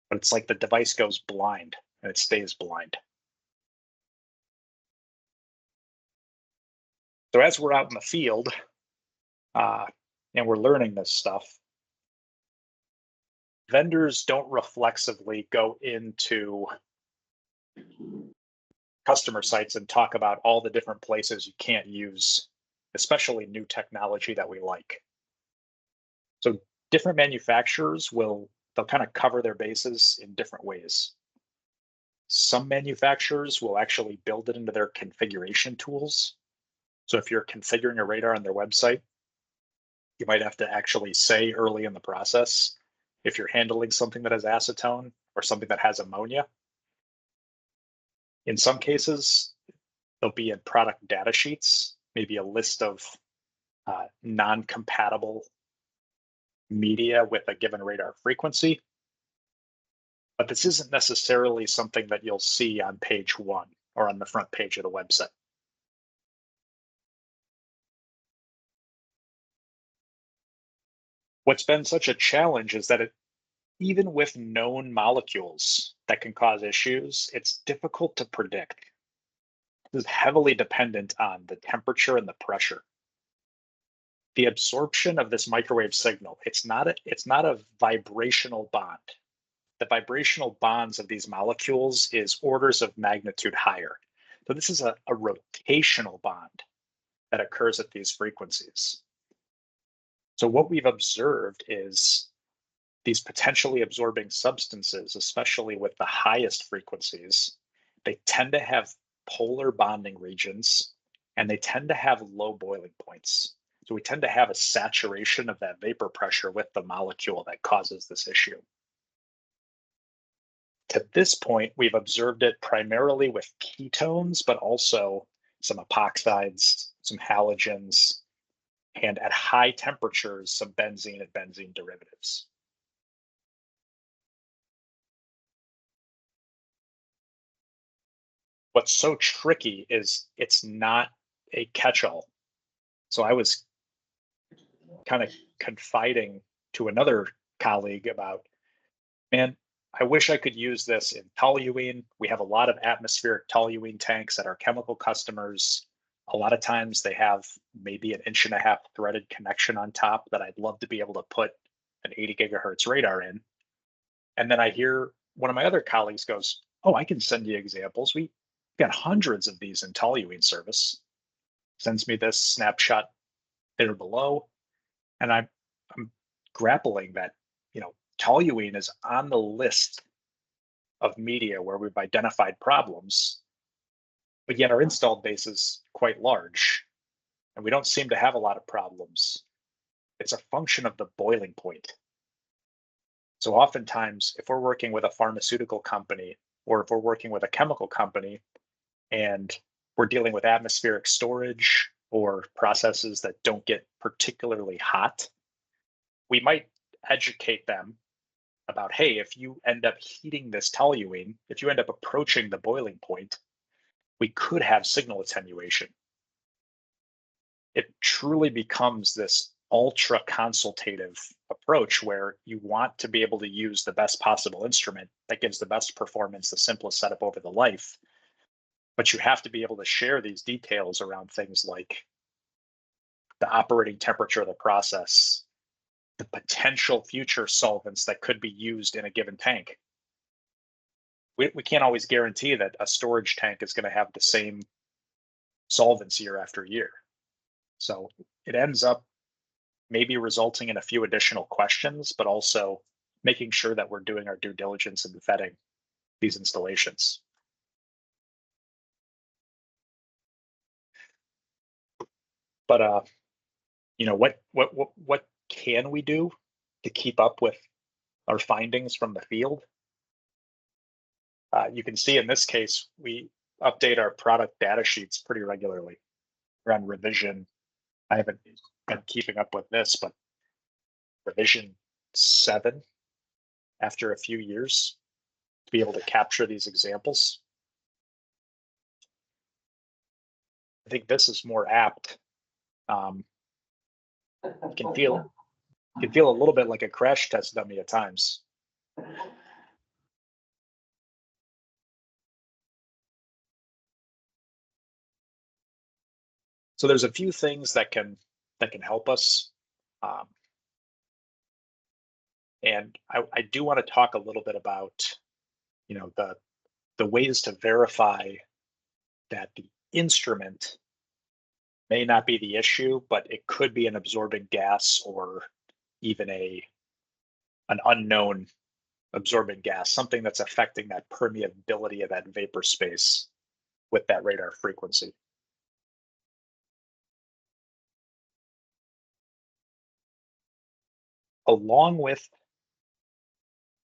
But it's like the device goes blind and it stays blind. So as we're out in the field and we're learning this stuff, vendors don't reflexively go into customer sites and talk about all the different places you can't use, especially new technology that we like. So different manufacturers they'll kind of cover their bases in different ways. Some manufacturers will actually build it into their configuration tools. So if you're configuring a radar on their website, you might have to actually say early in the process, if you're handling something that has acetone or something that has ammonia. In some cases, they'll be in product data sheets, maybe a list of non-compatible media with a given radar frequency. But this isn't necessarily something that you'll see on page 1 or on the front page of the website. What's been such a challenge is that even with known molecules that can cause issues, it's difficult to predict. This is heavily dependent on the temperature and the pressure. The absorption of this microwave signal, it's not a vibrational bond. The vibrational bonds of these molecules is orders of magnitude higher. So this is a rotational bond that occurs at these frequencies. So what we've observed is these potentially absorbing substances, especially with the highest frequencies, they tend to have polar bonding regions and they tend to have low boiling points. So we tend to have a saturation of that vapor pressure with the molecule that causes this issue. To this point, we've observed it primarily with ketones, but also some epoxides, some halogens, and at high temperatures, some benzene and benzene derivatives. What's so tricky is it's not a catch-all. So I was kind of confiding to another colleague about, man, I wish I could use this in toluene. We have a lot of atmospheric toluene tanks at our chemical customers. A lot of times they have maybe an 1.5 inch threaded connection on top that I'd love to be able to put an 80 gigahertz radar in. And then I hear one of my other colleagues goes, oh, I can send you examples. We got hundreds of these in toluene service. Sends me this snapshot there below. And I'm grappling that, toluene is on the list of media where we've identified problems, but yet our installed base is quite large and we don't seem to have a lot of problems. It's a function of the boiling point. So oftentimes, if we're working with a pharmaceutical company or if we're working with a chemical company and we're dealing with atmospheric storage or processes that don't get particularly hot, we might educate them about, hey, if you end up heating this toluene, if you end up approaching the boiling point, we could have signal attenuation. It truly becomes this ultra consultative approach where you want to be able to use the best possible instrument that gives the best performance, the simplest setup over the life. But you have to be able to share these details around things like the operating temperature of the process, the potential future solvents that could be used in a given tank. We can't always guarantee that a storage tank is going to have the same solvents year after year. So it ends up maybe resulting in a few additional questions, but also making sure that we're doing our due diligence in vetting these installations. But what can we do to keep up with our findings from the field? You can see in this case, we update our product data sheets pretty regularly. We're on revision. I haven't been keeping up with this, but revision 7 after a few years to be able to capture these examples. I think this is more apt. Can feel a little bit like a crash test dummy at times. So there's a few things that can help us. And I do want to talk a little bit about, the ways to verify that the instrument may not be the issue, but it could be an absorbing gas or even an unknown absorbing gas, something that's affecting that permeability of that vapor space with that radar frequency. Along with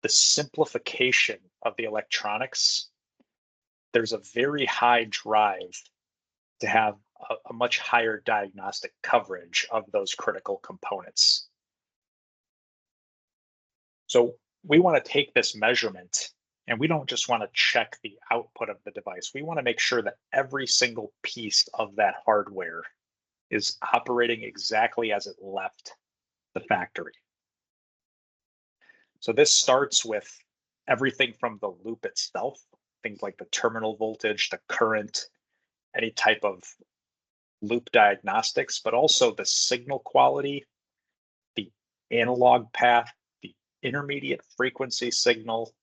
the simplification of the electronics, there's a very high drive to have a much higher diagnostic coverage of those critical components. So we want to take this measurement and we don't just want to check the output of the device. We want to make sure that every single piece of that hardware is operating exactly as it left the factory. So this starts with everything from the loop itself, things like the terminal voltage, the current, any type of loop diagnostics, but also the signal quality, the analog path, the intermediate frequency signal,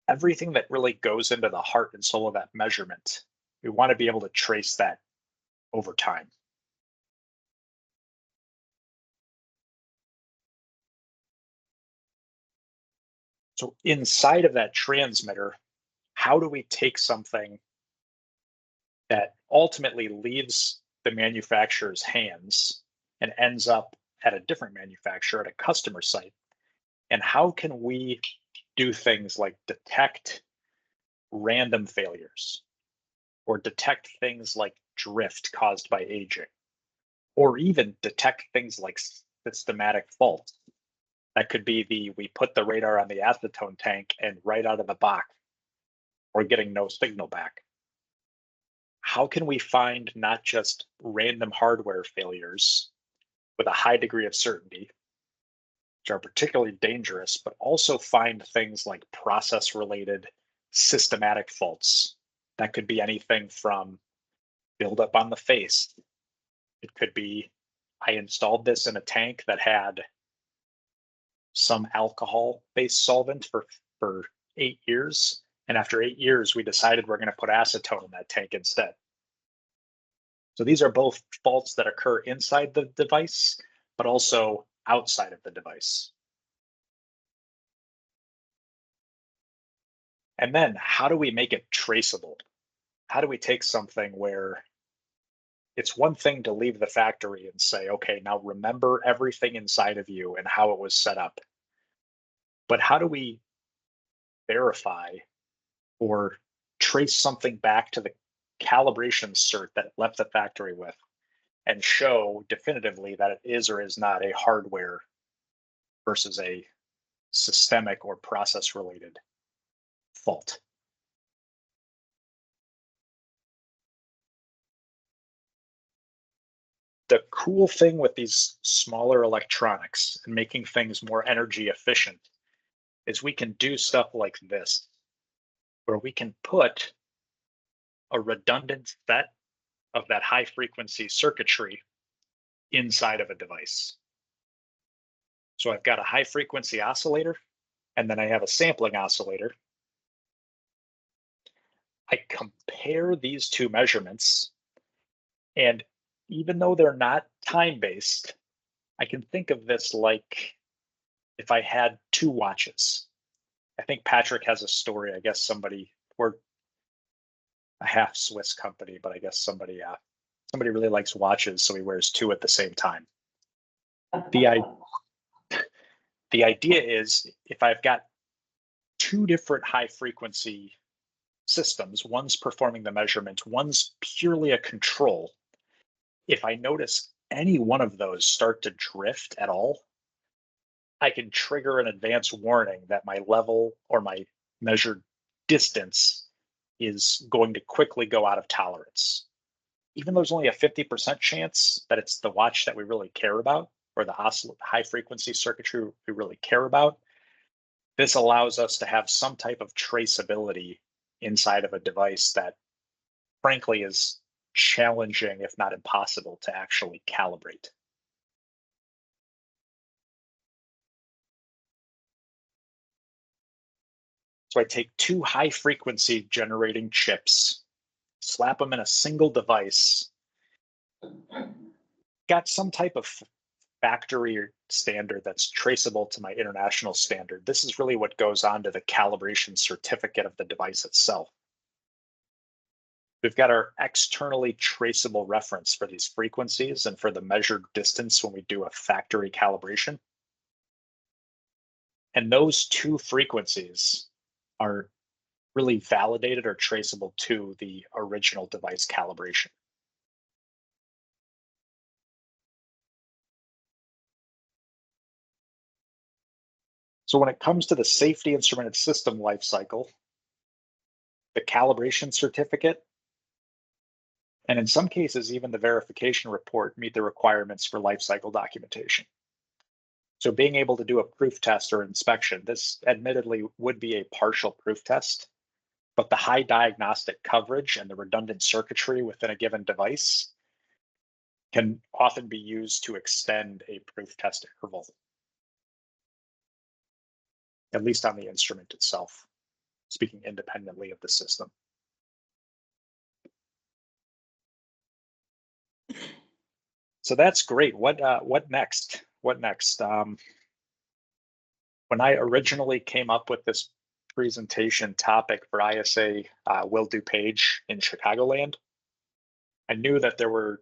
everything that really goes into the heart and soul of that measurement. We want to be able to trace that over time. So inside of that transmitter, how do we take something that ultimately leaves the manufacturer's hands and ends up at a different manufacturer at a customer site? And how can we do things like detect random failures or detect things like drift caused by aging, or even detect things like systematic faults? That could be we put the radar on the acetone tank and right out of the box, we're getting no signal back. how can we find not just random hardware failures with a high degree of certainty, which are particularly dangerous, but also find things like process-related systematic faults. That could be anything from buildup on the face. It could be, I installed this in a tank that had some alcohol-based solvent for 8 years. And after 8 years, we decided we're going to put acetone in that tank instead. So these are both faults that occur inside the device, but also outside of the device. And then how do we make it traceable? How do we take something where it's one thing to leave the factory and say, okay, now remember everything inside of you and how it was set up. But how do we verify or trace something back to the calibration cert that it left the factory with and show definitively that it is or is not a hardware versus a systemic or process related fault? The cool thing with these smaller electronics and making things more energy efficient is we can do stuff like this, where we can put a redundant set of that high frequency circuitry inside of a device. So I've got a high frequency oscillator, and then I have a sampling oscillator. I compare these two measurements, and even though they're not time-based, I can think of this like if I had 2 watches. I think Patrick has a story. I guess we're a half Swiss company, but I guess somebody really likes watches, so he wears 2 at the same time. The idea is if I've got 2 different high frequency systems, one's performing the measurement, one's purely a control. If I notice any one of those start to drift at all, I can trigger an advance warning that my level or my measured distance is going to quickly go out of tolerance. Even though there's only a 50% chance that it's the watch that we really care about, or the high frequency circuitry we really care about, this allows us to have some type of traceability inside of a device that frankly is challenging, if not impossible, to actually calibrate. So I take 2 high frequency generating chips, slap them in a single device, got some type of factory standard that's traceable to my international standard. This is really what goes on to the calibration certificate of the device itself. We've got our externally traceable reference for these frequencies and for the measured distance when we do a factory calibration. And those 2 frequencies are really validated or traceable to the original device calibration. So when it comes to the safety instrumented system lifecycle, the calibration certificate, and in some cases, even the verification report meet the requirements for lifecycle documentation. So being able to do a proof test or inspection, this admittedly would be a partial proof test, but the high diagnostic coverage and the redundant circuitry within a given device can often be used to extend a proof test interval, at least on the instrument itself, speaking independently of the system. So that's great. What next? What next? When I originally came up with this presentation topic for ISA Will DuPage in Chicagoland, I knew that there were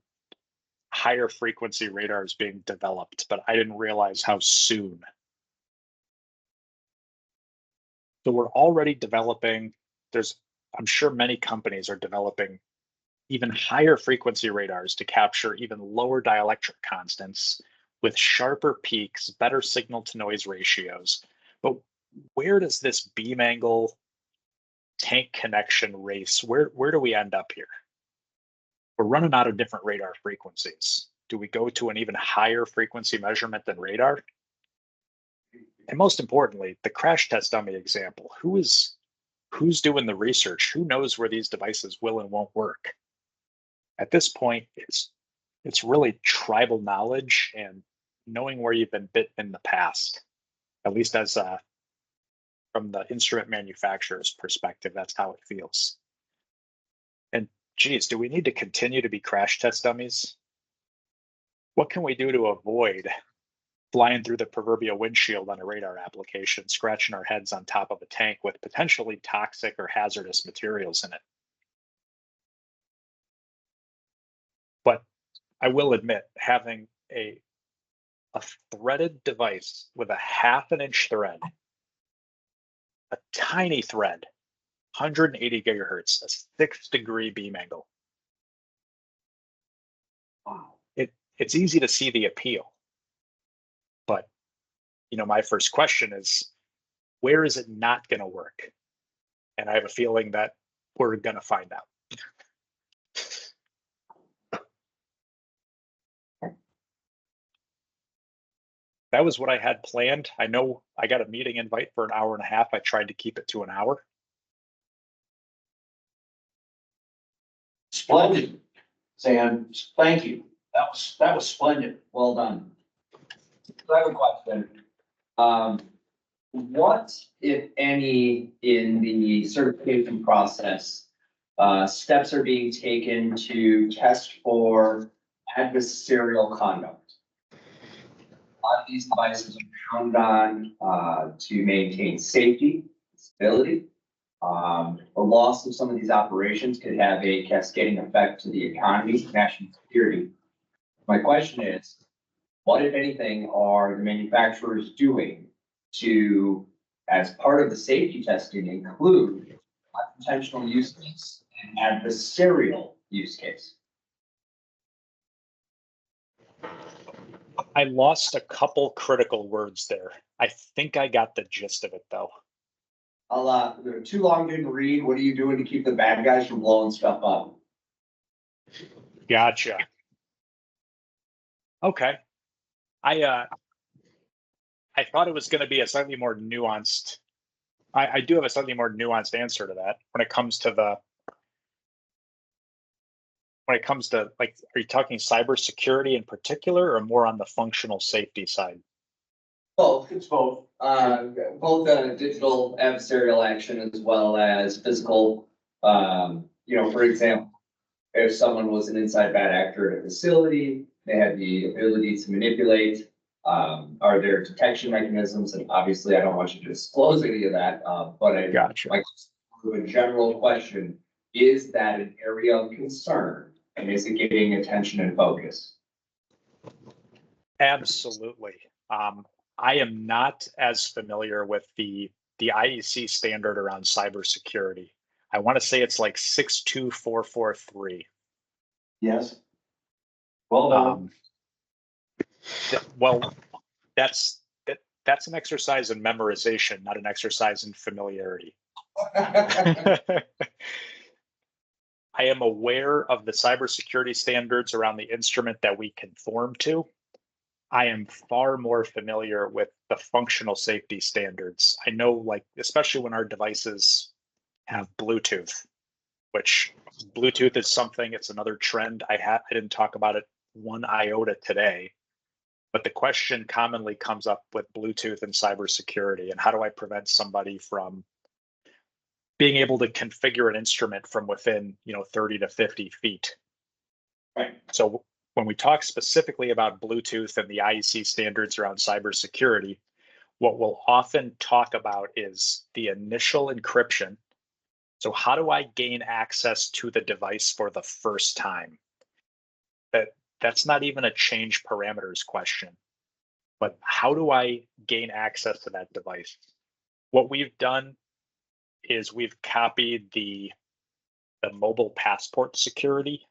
higher frequency radars being developed, but I didn't realize how soon. So we're already developing, I'm sure many companies are developing even higher frequency radars to capture even lower dielectric constants with sharper peaks, better signal to noise ratios. But where does this beam angle tank connection race, where do we end up here? we're running out of different radar frequencies. Do we go to an even higher frequency measurement than radar? And most importantly, the crash test dummy example, who's doing the research? Who knows where these devices will and won't work? At this point, it's really tribal knowledge and knowing where you've been bit in the past, at least as from the instrument manufacturer's perspective, that's how it feels. And geez, do we need to continue to be crash test dummies? What can we do to avoid flying through the proverbial windshield on a radar application, scratching our heads on top of a tank with potentially toxic or hazardous materials in it? But I will admit, having a threaded device with a 1/2 inch thread, a tiny thread, 180 gigahertz, a 6-degree beam angle. Wow. It's easy to see the appeal. But, my first question is, where is it not going to work? And I have a feeling that we're going to find out. That was what I had planned. I know I got a meeting invite for an hour and a half. I tried to keep it to an hour. Splendid, Xan, thank you. That was splendid. Well done. So I have a question. What, if any, in the certification process, steps are being taken to test for adversarial conduct? A lot of these devices are counted on to maintain safety, stability. The loss of some of these operations could have a cascading effect to the economy, national security. My question is, what, if anything, are the manufacturers doing to, as part of the safety testing, include a potential use case and adversarial use case? I lost a couple critical words there. I think I got the gist of it, though. Too long didn't read. What are you doing to keep the bad guys from blowing stuff up? Gotcha. Okay. I thought it was going to be a slightly more nuanced. I do have a slightly more nuanced answer to that when it comes to like, are you talking cybersecurity in particular, or more on the functional safety side? Both. It's both. Both digital adversarial action as well as physical. For example, if someone was an inside bad actor at a facility, they had the ability to manipulate. Are there detection mechanisms? And obviously, I don't want you to disclose any of that. But I Gotcha. like a general question: is that an area of concern, and is it getting attention and focus? Absolutely. I am not as familiar with the IEC standard around cybersecurity. I want to say it's like 62443. Yes. Well done. Well, that's an exercise in memorization, not an exercise in familiarity. I am aware of the cybersecurity standards around the instrument that we conform to. I am far more familiar with the functional safety standards. I know, like, especially when our devices have Bluetooth, which Bluetooth is something, it's another trend. I didn't talk about it one iota today, but the question commonly comes up with Bluetooth and cybersecurity, and how do I prevent somebody from being able to configure an instrument from within, 30 to 50 feet. Right. So when we talk specifically about Bluetooth and the IEC standards around cybersecurity, what we'll often talk about is the initial encryption. So how do I gain access to the device for the first time? That's not even a change parameters question, but how do I gain access to that device? What we've done is we've copied the mobile passport security.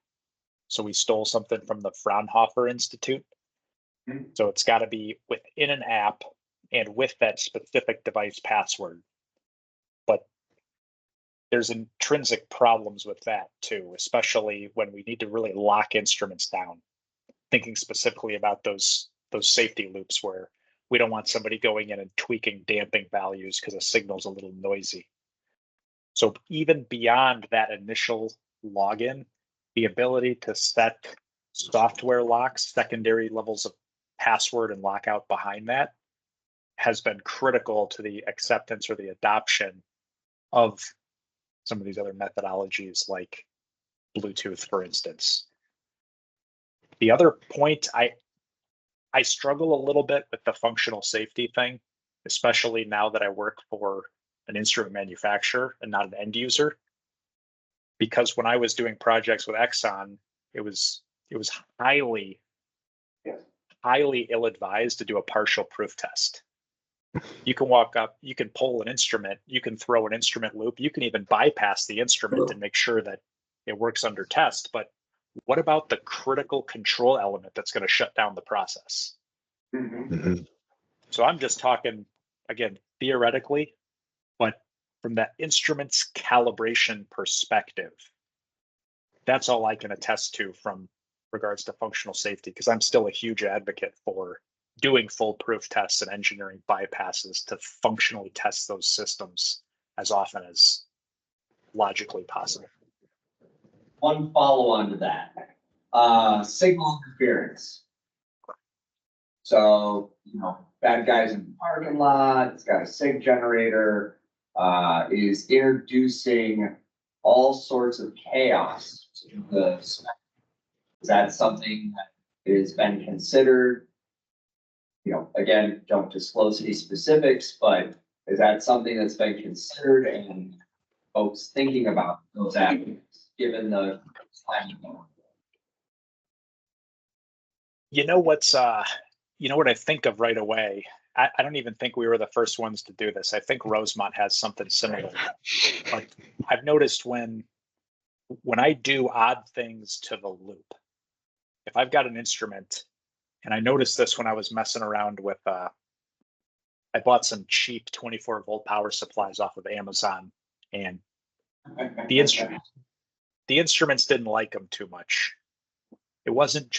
So we stole something from the Fraunhofer Institute. Mm-hmm. So it's got to be within an app and with that specific device password. But there's intrinsic problems with that too, especially when we need to really lock instruments down. Thinking specifically about those safety loops where we don't want somebody going in and tweaking damping values because a signal's a little noisy. So even beyond that initial login, the ability to set software locks, secondary levels of password and lockout behind that has been critical to the acceptance or the adoption of some of these other methodologies like Bluetooth, for instance. The other point, I struggle a little bit with the functional safety thing, especially now that I work for an instrument manufacturer and not an end user. Because when I was doing projects with Xan, it was highly ill-advised to do a partial proof test. You can walk up, you can pull an instrument, you can throw an instrument loop, you can even bypass the instrument and make sure that it works under test. But what about the critical control element that's going to shut down the process? So I'm just talking, again, theoretically, but from that instrument's calibration perspective, that's all I can attest to from regards to functional safety, because I'm still a huge advocate for doing full proof tests and engineering bypasses to functionally test those systems as often as logically possible. One follow-on to that, signal interference. So, bad guys in the parking lot, it's got a sig generator, is introducing all sorts of chaos to the spec. Is that something that has been considered? Again, don't disclose any specifics, but is that something that's been considered and folks thinking about those avenues, given the time? What I think of right away, I don't even think we were the first ones to do this. I think Rosemont has something similar. But I've noticed when I do odd things to the loop, if I've got an instrument, and I noticed this when I was messing around with, I bought some cheap 24-volt power supplies off of Amazon, and the instruments didn't like them too much. It wasn't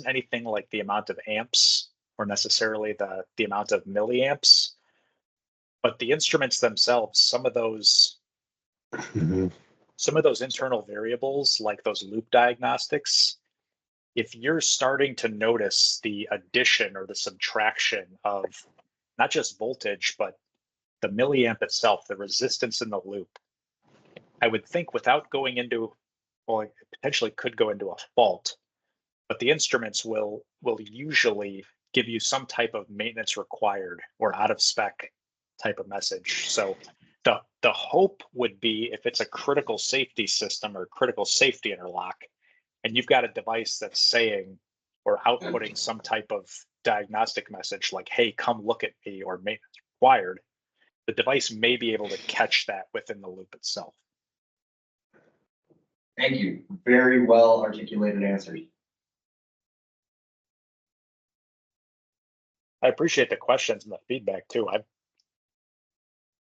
anything like the amount of amps or necessarily the amount of milliamps, but the instruments themselves, some of those internal variables, like those loop diagnostics, if you're starting to notice the addition or the subtraction of not just voltage, but the milliamp itself, the resistance in the loop, I would think without going into, well, it potentially could go into a fault, but the instruments will usually give you some type of maintenance required or out of spec type of message. So the hope would be, if it's a critical safety system or critical safety interlock, and you've got a device that's saying or outputting some type of diagnostic message like, hey, come look at me, or maintenance required, the device may be able to catch that within the loop itself. Thank you. Very well articulated answers. I appreciate the questions and the feedback too.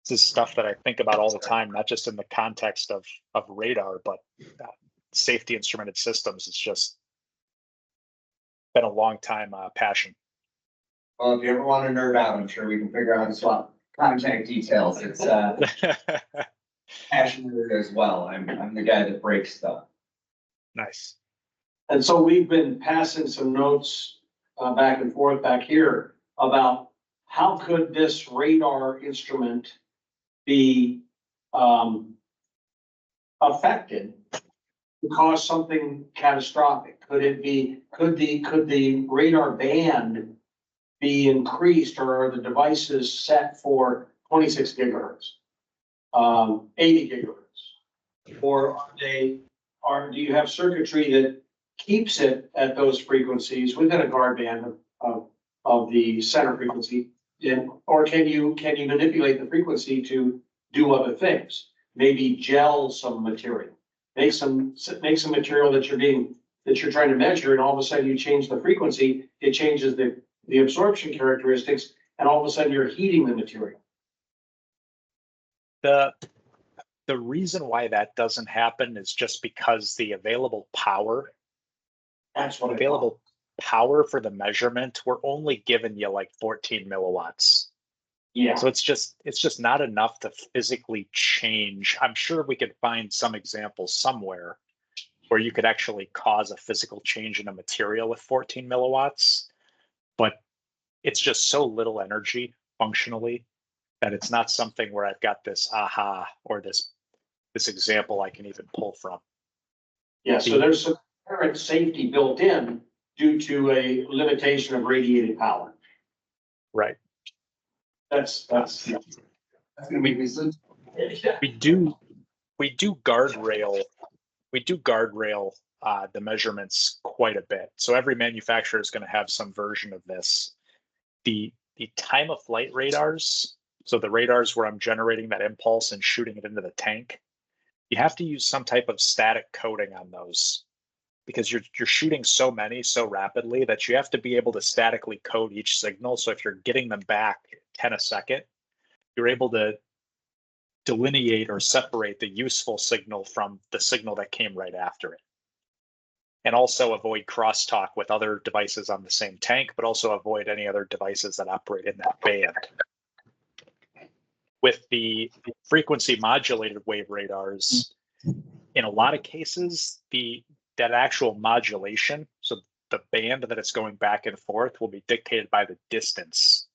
This is stuff that I think about all the time, not just in the context of radar, but safety instrumented systems. It's just been a long time passion. Well, if you ever want to nerd out, I'm sure we can figure out how to swap contact details. It's passionate as well. I'm the guy that breaks stuff. Nice. And so we've been passing some notes back and forth back here about how could this radar instrument be affected to cause something catastrophic? Could the radar band be increased, or are the devices set for 26 gigahertz, 80 gigahertz? Or do you have circuitry that keeps it at those frequencies within a guard band of the center frequency? Or can you manipulate the frequency to do other things? Maybe gel some material, make some material that you're trying to measure, and all of a sudden you change the frequency, it changes the absorption characteristics, and all of a sudden you're heating the material. The reason why that doesn't happen is just because the available power That's what I thought. available power for the measurement, we're only giving you like 14 milliwatts. Yeah, So it's just not enough to physically change. I'm sure we could find some examples somewhere where you could actually cause a physical change in a material with 14 milliwatts, but it's just so little energy functionally that it's not something where I've got this aha or this example I can even pull from. yeah, so there's some inherent safety built in due to a limitation of radiated power. Right. That's. That's gonna make me so. We do guardrail the measurements quite a bit. So every manufacturer is going to have some version of this. The time of flight radars, so the radars where I'm generating that impulse and shooting it into the tank, you have to use some type of static coding on those because you're shooting so many so rapidly that you have to be able to statically code each signal. So if you're getting them back 10 a second, you're able to delineate or separate the useful signal from the signal that came right after it. And also avoid crosstalk with other devices on the same tank, but also avoid any other devices that operate in that band. With the frequency modulated wave radars, in a lot of cases, that actual modulation, so the band that it's going back and forth, will be dictated by the distance.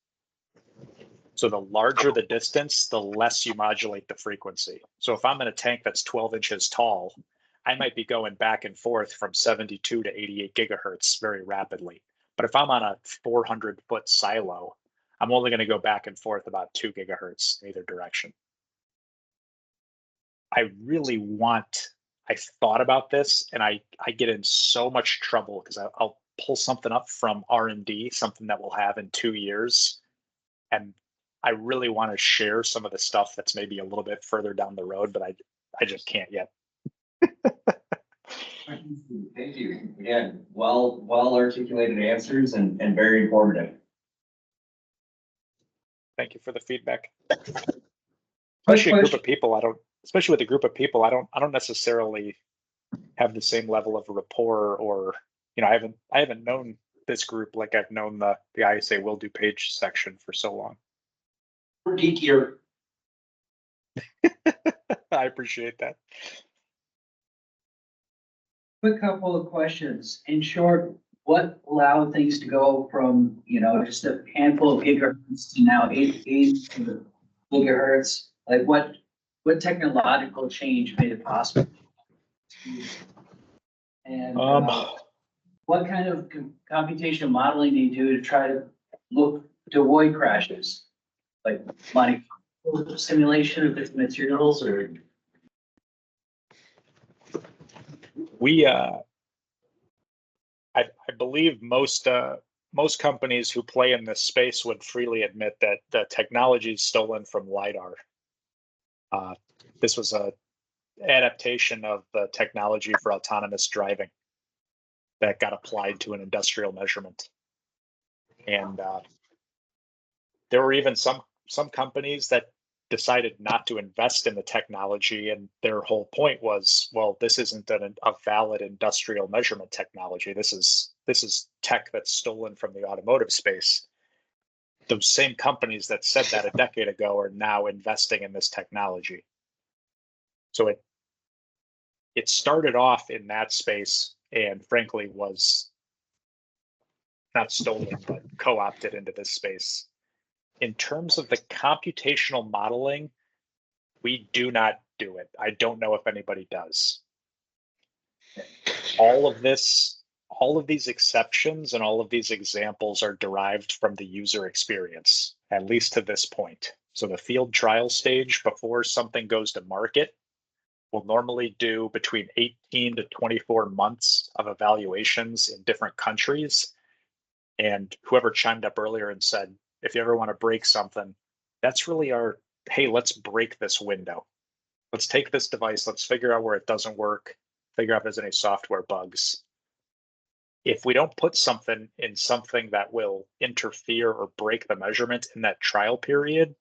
So the larger the distance, the less you modulate the frequency. So if I'm in a tank that's 12 inches tall, I might be going back and forth from 72 to 88 gigahertz very rapidly. But if I'm on a 400-foot silo, I'm only going to go back and forth about 2 gigahertz in either direction. I thought about this, and I get in so much trouble because I'll pull something up from R&D, something that we'll have in 2 years, and I really want to share some of the stuff that's maybe a little bit further down the road, but I just can't yet. Thank you. Again, well articulated answers and very informative. Thank you for the feedback. Especially with a group of people, I don't necessarily have the same level of rapport, or I haven't known this group like I've known the ISA will do page section for so long. We're geekier. I appreciate that. Quick couple of questions. In short, what allowed things to go from, just a handful of gigahertz to now 8 gigahertz? Like what technological change made it possible? And what kind of computational modeling do you do to try to look to avoid crashes? Like simulation of different materials, or? I believe most companies who play in this space would freely admit that the technology is stolen from LiDAR. This was a adaptation of the technology for autonomous driving that got applied to an industrial measurement. And there were even some companies that decided not to invest in the technology, and their whole point was, well, this isn't a valid industrial measurement technology. This is tech that's stolen from the automotive space. Those same companies that said that a decade ago are now investing in this technology. So it started off in that space and frankly was not stolen, but co-opted into this space. In terms of the computational modeling, we do not do it. I don't know if anybody does. All of these exceptions and all of these examples are derived from the user experience, at least to this point. So the field trial stage before something goes to market will normally do between 18 to 24 months of evaluations in different countries. And whoever chimed up earlier and said, if you ever want to break something, that's really our, hey, let's break this window. Let's take this device, let's figure out where it doesn't work, figure out if there's any software bugs. If we don't put something in something that will interfere or break the measurement in that trial period,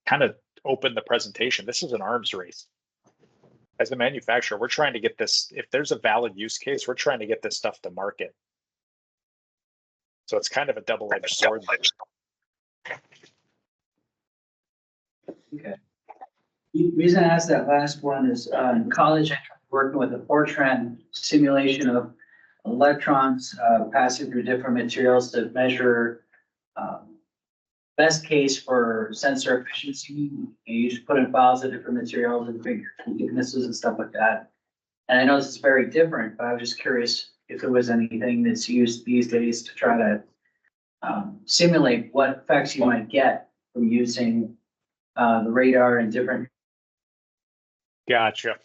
kind of opened the presentation, this is an arms race. As the manufacturer, we're trying to get this, if there's a valid use case, we're trying to get this stuff to market. So it's kind of a double-edged sword. Okay. The reason I asked that last one is, in college, I tried working with a Fortran simulation of electrons, passing through different materials to measure, best case for sensor efficiency. You just put in files of different materials and figure weaknesses and stuff like that. And I know this is very different, but I was just curious if there was anything that's used these days to try to simulate what effects you might get from using the radar and different. Gotcha.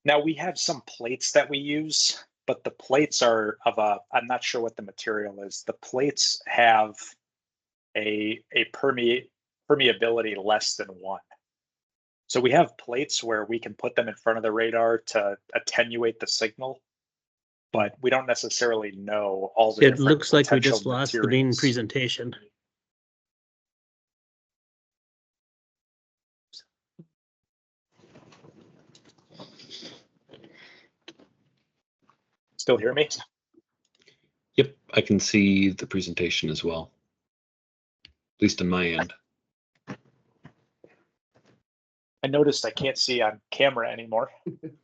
Now we have some plates that we use, but the plates are of I'm not sure what the material is. The plates have a permeability less than 1. So we have plates where we can put them in front of the radar to attenuate the signal, but we don't necessarily know all the It different looks like we just potential lost the main materials. presentation. Still hear me? Yep, I can see the presentation as well, at least on my end. I noticed I can't see on camera anymore.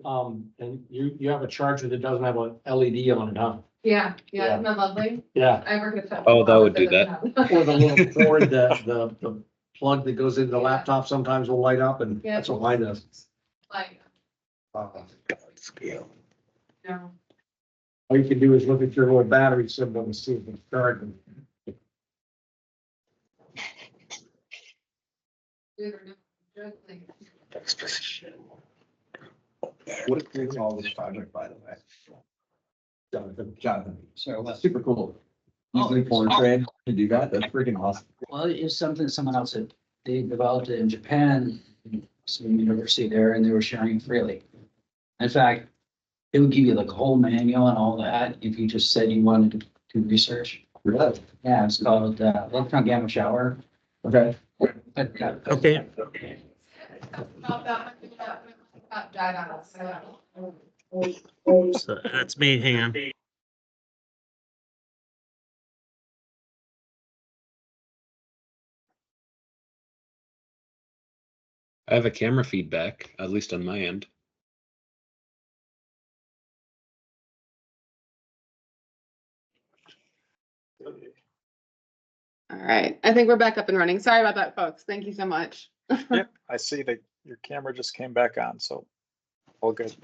And you have a charger that doesn't have a LED on it, huh? Yeah, Yeah. isn't that lovely? Yeah. I work at that. Oh, that would do that. Or the little cord, the plug that goes into the laptop sometimes will light up, and Yeah. that's what mine does. Like, Scale. no. All you can do is look at your little battery symbol and see if it's charging. Dude, or no, juggling. What is all this project, by the way? Jonathan. So that's super cool. Using Fortran to do that, that's freaking awesome. Well, it's something someone else had, they developed it in Japan, some university there, and they were sharing freely. In fact, it would give you like a whole manual and all that if you just said you wanted to do research. Really? Yeah, it's called electron gamma shower. Okay. Okay. About that, died on us. So that's me. Hang on. I have a camera feedback, at least on my end. All right, I think we're back up and running. Sorry about that, folks. Thank you so much. Yep, I see that your camera just came back on, so all good.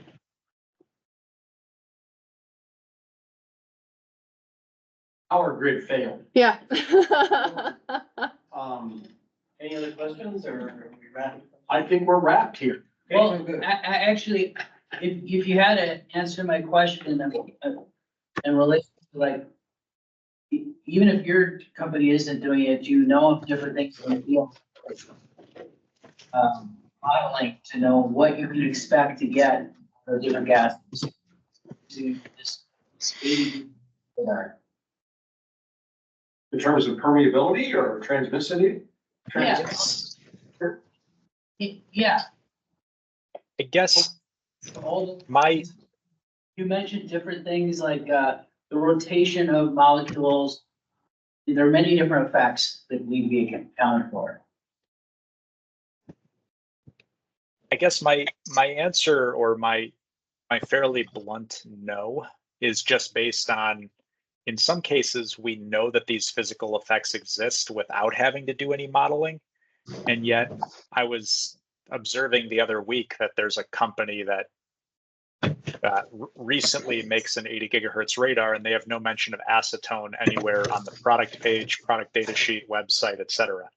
Our grid failed. Yeah. Any other questions or are we ready? I think we're wrapped here. Well, actually, if you had to answer my question in relation to like, even if your company isn't doing it, do you know of different things in the field? Modeling to know what you can expect to get for different gases. To this speed. In terms of permeability or transmissivity? Yeah. I guess All my You mentioned different things like the rotation of molecules. There are many different effects that need to be accounted for. I guess my answer or my fairly blunt no is just based on, in some cases, we know that these physical effects exist without having to do any modeling. And yet I was observing the other week that there's a company that recently makes an 80 gigahertz radar, and they have no mention of acetone anywhere on the product page, product data sheet, website, etc.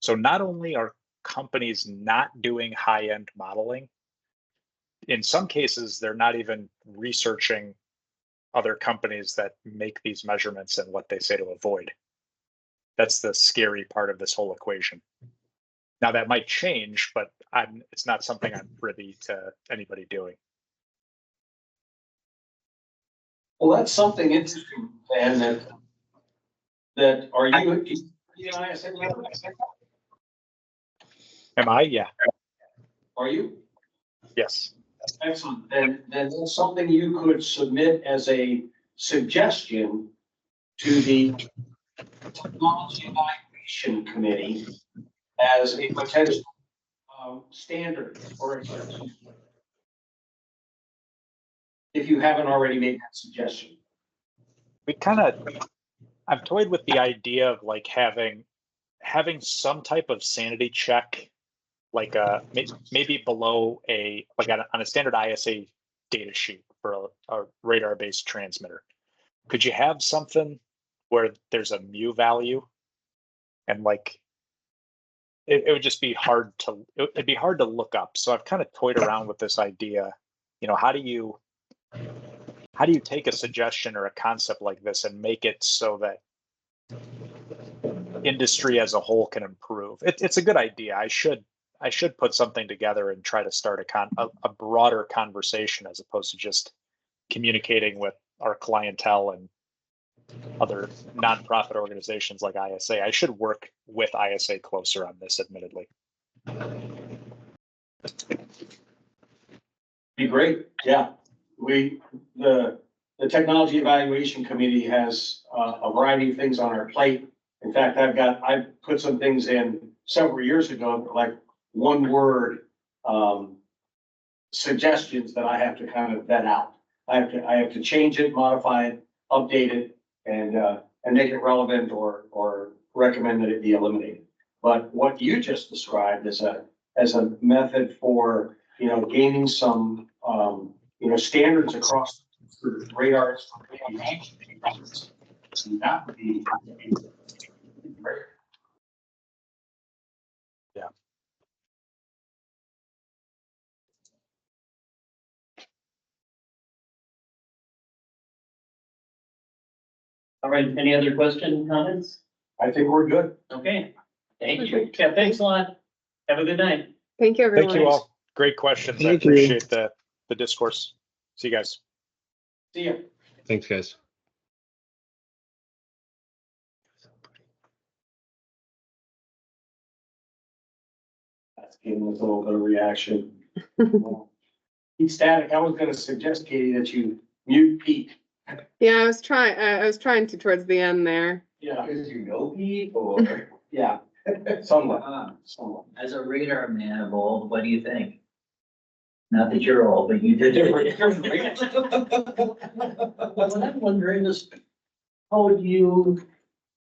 So not only are companies not doing high-end modeling, in some cases, they're not even researching other companies that make these measurements and what they say to avoid. That's the scary part of this whole equation. Now that might change, but it's not something I'm privy to anybody doing. Well, that's something interesting, and that are you, Am I? Yeah. Are you? Yes. Excellent. Then that's something you could submit as a suggestion to the Technology Evaluation Committee as a potential standard or exception. If you haven't already made that suggestion. I've toyed with the idea of like having some type of sanity check, like maybe below on a standard ISA data sheet for a radar based transmitter. Could you have something where there's a mu value and like it would just be it'd be hard to look up. So I've kind of toyed around with this idea, how do you take a suggestion or a concept like this and make it so that industry as a whole can improve? It's a good idea. I should put something together and try to start a broader conversation as opposed to just communicating with our clientele and other nonprofit organizations like ISA. I should work with ISA closer on this, admittedly. Be great. Yeah. The Technology Evaluation Committee has a variety of things on our plate. In fact, I put some things in several years ago, like one word suggestions that I have to kind of vet out. I have to change it, modify it, update it, and make it relevant or recommend that it be eliminated. But what you just described as a method for, gaining some, standards across radar. That would be great. Yeah. All right, any other questions, comments? I think we're good. Okay, thank you. Yeah, thanks a lot. Have a good night. Thank you, everyone. Thank you all. Great questions. I Thank you. appreciate the discourse. See you guys. See ya. Thanks, guys. That's giving us a little bit of reaction. Pete Static, I was gonna suggest, Katie, that you mute Pete. Yeah, I was trying to towards the end there. Yeah, Because you know Pete or? yeah, somewhat. As a radar man of old, what do you think? Not that you're old, but you did. What I'm wondering is, how would you